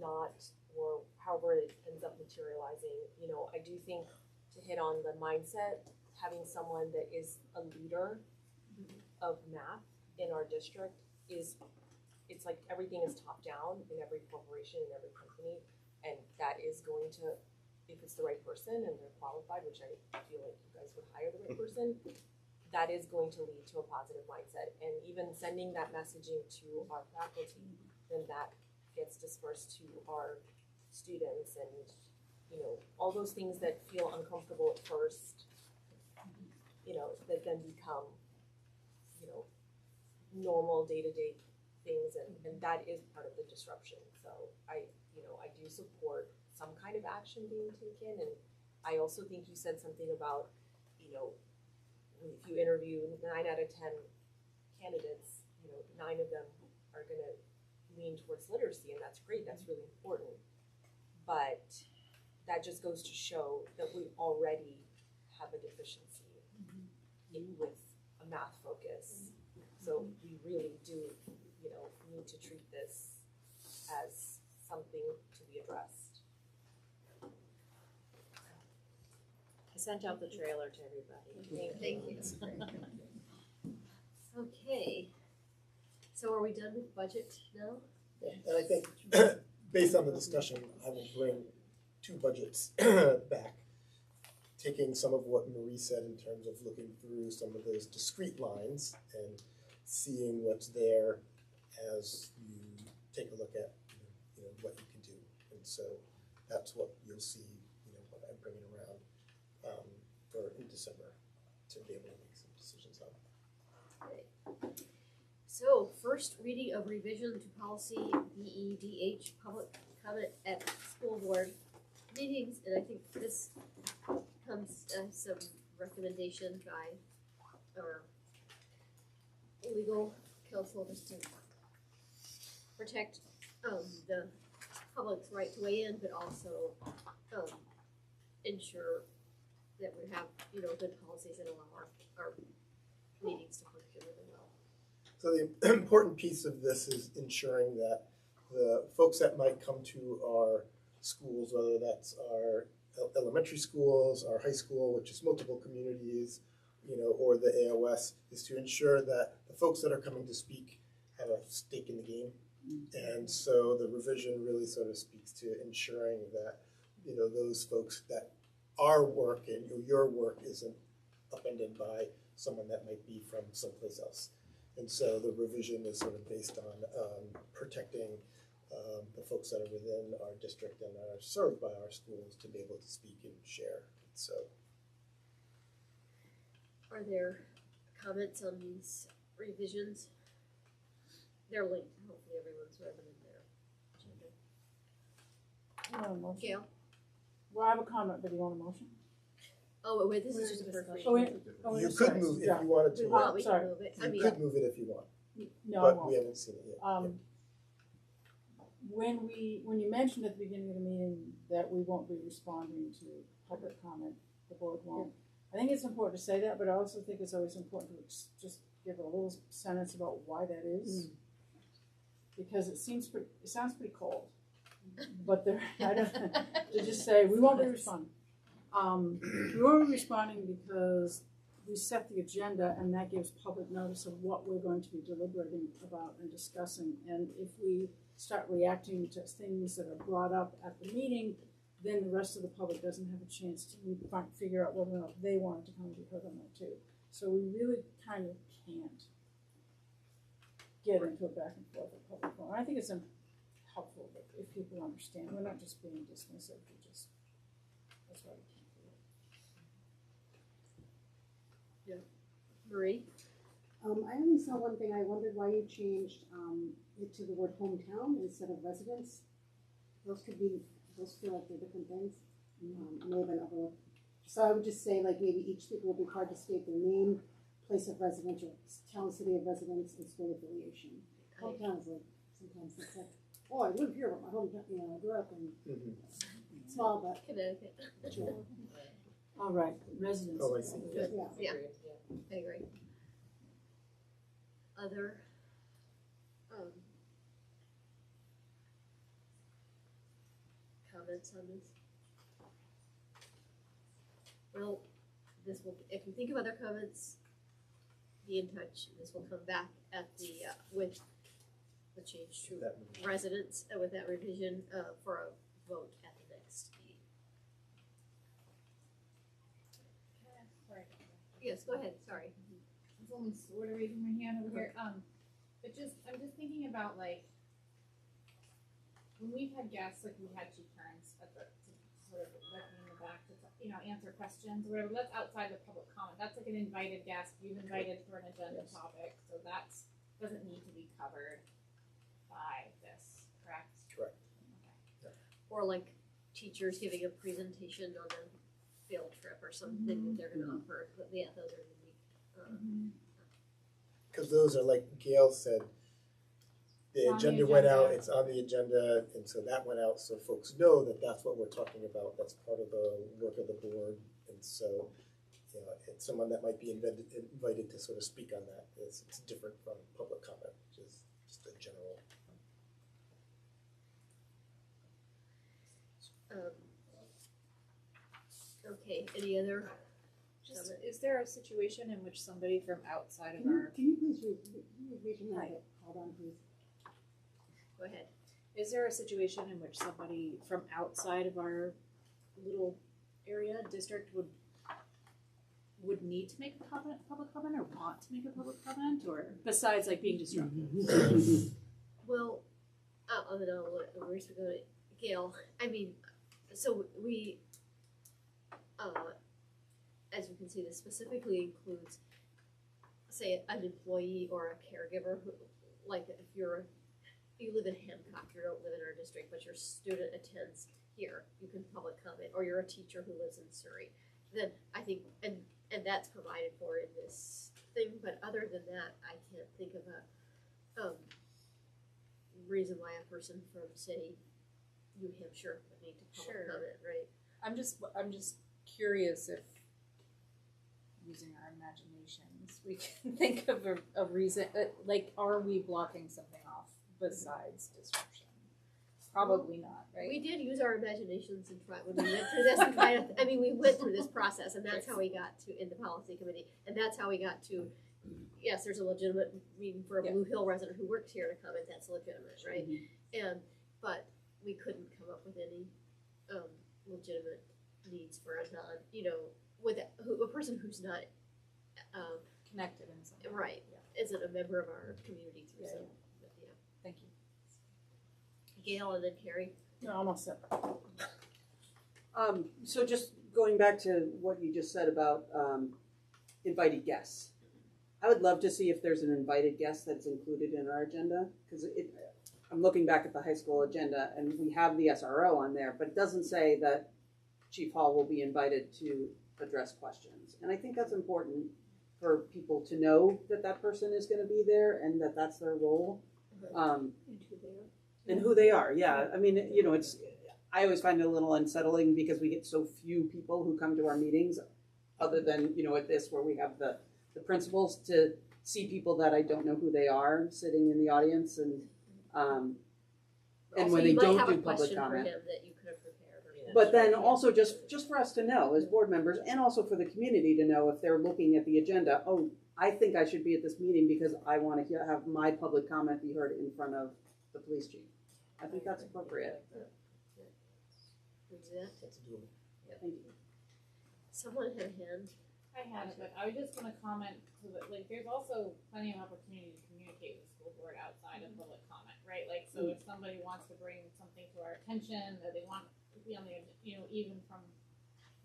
not, or however it ends up materializing, you know, I do think, to hit on the mindset, having someone that is a leader of math in our district it's like everything is top down in every corporation, in every company, and that is going to, if it's the right person and they're qualified, which I feel like you guys would hire the right person, that is going to lead to a positive mindset. And even sending that messaging to our faculty, then that gets dispersed to our students, and, you know, all those things that feel uncomfortable at first, you know, that then become, you know, normal day-to-day things, and that is part of the disruption. So I do support some kind of action being taken, and I also think you said something about, you know, if you interview 9 out of 10 candidates, you know, 9 of them are going to lean towards literacy, and that's great, that's really important. But that just goes to show that we already have a deficiency with a math focus. So we really do, you know, need to treat this as something to be addressed. I sent out the trailer to everybody. Thank you. Okay. So are we done with budget now? And I think, based on the discussion, I will bring 2 budgets back, taking some of what Marie said in terms of looking through some of those discrete lines and seeing what's there as you take a look at, you know, what you can do. And so that's what you'll see, you know, what I'm bringing around for in December to be able to make some decisions on. Okay. So, first reading of revision to policy BEDH, public comment at school board meetings, and I think this comes as some recommendation by our legal counsel just to protect the public's right to weigh in, but also, ensure that we have, good policies that allow our meetings to function really well. So the important piece of this is ensuring that the folks that might come to our schools, whether that's our elementary schools, our high school, which is multiple communities, or the AOS, is to ensure that the folks that are coming to speak have a stake in the game. And so the revision really sort of speaks to ensuring that, those folks that our work and your work isn't upended by someone that might be from someplace else. And so the revision is sort of based on protecting the folks that are within our district and are served by our schools to be able to speak and share. So, are there comments on these revisions? They're linked. Hopefully, everyone's read them in their agenda. Gail? Well, I have a comment, but you want a motion? Oh wait, this is just a first reading. you could move if you wanted to. Well, we sorry. can move it. You could move it if you want, No, I but won't. we haven't seen it yet. When you mentioned at the beginning of the meeting that we won't be responding to public comment, the board won't. I think it's important to say that, but I also think it's always important to just give a little sentence about why that is, because it sounds pretty cold. But I don't to just say we won't be responding. We won't be responding because we set the agenda, and that gives public notice of what we're going to be deliberating about and discussing. And if we start reacting to things that are brought up at the meeting, then the rest of the public doesn't have a chance to figure out whether or not they want to come and be heard on that too. So we really kind of can't get into a back and forth with public forum. I think it's helpful if people understand. We're not just being dismissive. That's why we can't do it. Yeah. Marie? I only saw one thing. I wondered why you changed it to the word hometown instead of residence. Those feel like they're different things. May have been overlooked. So I would just say, like, maybe each speaker will be required to state their name, place of residence, or town, city of residence, and school affiliation. Hometown is like, sometimes it's like, oh, I live here, but my hometown, I grew up in small, but Connecticut. sure. All right, residents. Oh, I see. Yeah. I agree. Other comments on this? Well, if you think of other comments, be in touch. This will come back at with the change to residents, with that revision, for a vote at the next meeting. Sorry. Yes, go ahead, sorry. I was only sort of raising my hand over here. But I'm just thinking about, like, when we've had guests, like we had Chief Kearns at the sort of looking in the back to answer questions or whatever. That's outside of public comment. That's like an invited guest. You've invited for an agenda topic, so that doesn't need to be covered by this, correct? Correct. Okay. Or like teachers giving a presentation on a field trip or something that they're going to offer. But yeah, those are unique. Because those are, like Gail said, the agenda went out, it's on the agenda, and so that went out so folks know that that's what we're talking about. That's part of the work of the board. And so, it's someone that might be invited to sort of speak on that. It's different from public comment, which is just a general. Okay, any other? Is there a situation in which somebody from outside of our Can you please read your hand? Hold on, please. Go ahead. Is there a situation in which somebody from outside of our little area district would need to make a public comment or want to make a public comment, or besides like being disruptive? Well, I'll let Maurice go to Gail. I mean, so we, as you can see, this specifically includes, say, an employee or a caregiver who, like, if you live in Hancock, you don't live in our district, but your student attends here, you can public comment, or you're a teacher who lives in Surrey. Then I think, and that's provided for in this thing, but other than that, I can't think of a reason why a person from, say, New Hampshire that need to public Sure. comment, right? I'm just curious if, using our imaginations, we can think of a reason, like, are we blocking something off besides disruption? Probably not, right? We did use our imaginations and try, when we went through this and try to, I mean, we went through this process and that's how we got to, in the policy committee, and that's how we got to, yes, there's a legitimate reason for a Yeah. Blue Hill resident who works here to comment, that's legitimate, right? But we couldn't come up with any, legitimate needs for a non, with a person who's not, Connected in some way. right, isn't a member of our community through Yeah, some, Thank you. Gail and then Carrie. No, almost separate. So just going back to what you just said about invited guests. I would love to see if there's an invited guest that's included in our agenda, because I'm looking back at the high school agenda and we have the SRO on there, but it doesn't say that Chief Hall will be invited to address questions. And I think that's important for people to know that that person is going to be there and that that's their role. And who they are, yeah. I mean, I always find it a little unsettling because we get so few people who come to our meetings, other than, at this where we have the principals, to see people that I don't know who they are sitting in the audience, and Also, when they you might don't have do a public question for comment. him that you could have prepared. Or But then also just for us to know as board members, and also for the community to know if they're looking at the agenda, oh, I think I should be at this meeting because I want to have my public comment be heard in front of the police chief. I think that's appropriate. Who's that? That's doable. Thank you. Someone had a hand. I had it, but I was just gonna comment so that, like, there's also plenty of opportunity to communicate with the school board outside of public comment, right? Like, so if somebody wants to bring something to our attention that they want to be on the, even from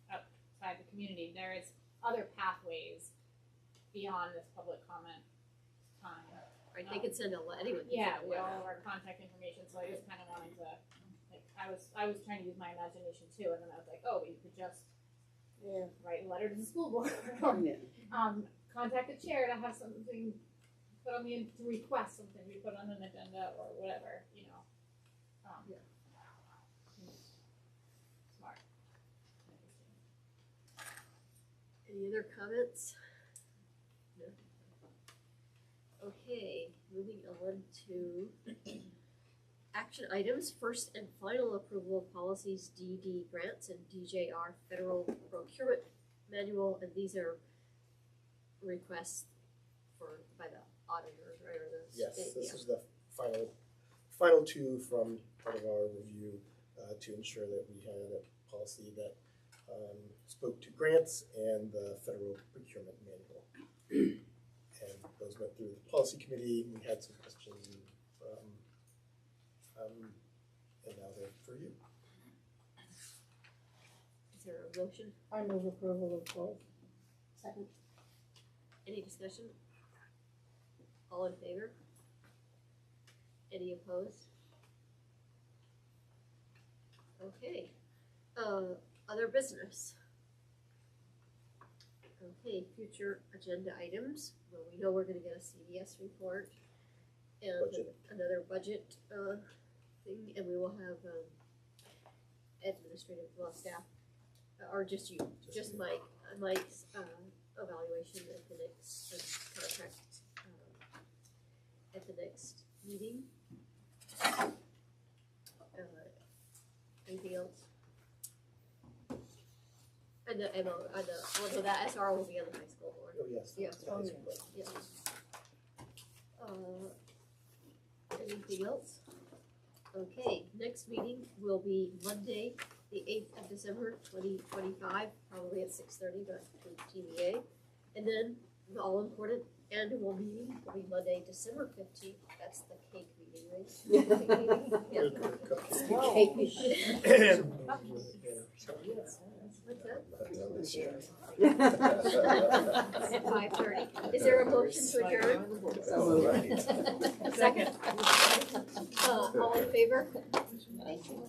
outside the community, there is other pathways beyond this public comment time. Right, they could send a letter, anyone can Yeah, send a we letter. all have our contact information, so I just kind of wanted to, like, I was trying to use my imagination too, and then I was like, oh, you could just write a letter to the school board, or contact the chair to have something put on to request something to be put on an agenda or whatever, Smart. Any other comments? No. Okay, moving on to action items. First and final approval of policies DD grants and DJR federal procurement manual, and these are requests by the auditors, right? Or the Yes, state, this is the final two from part of our review to ensure that we had a policy that spoke to grants and the federal procurement manual. And those went through the policy committee. We had some questions and now they're for you. Is there a motion? I move approval of both. Second. Any discussion? All in favor? Any opposed? Okay, other business. Okay, future agenda items. Well, we know we're gonna get a CDS report and Budget. another budget, thing, and we will have, administrative, staff, or just you, just Mike, Mike's, evaluation at the next, contract, at the next meeting. Anything else? And the MO, although that SR will be on the high school board. Oh, yes. Yeah. that's the high school. Yeah. Anything else? Okay, next meeting will be Monday, the 8th of December, 2025, probably at 6:30, but through TBA. And then the all-important annual meeting will be Monday, December 15th. That's the cake meeting, right? Cake meeting? Yeah. What's that? This year. At 5:30. Is there a motion to adjourn? Second. All in favor? Thank you.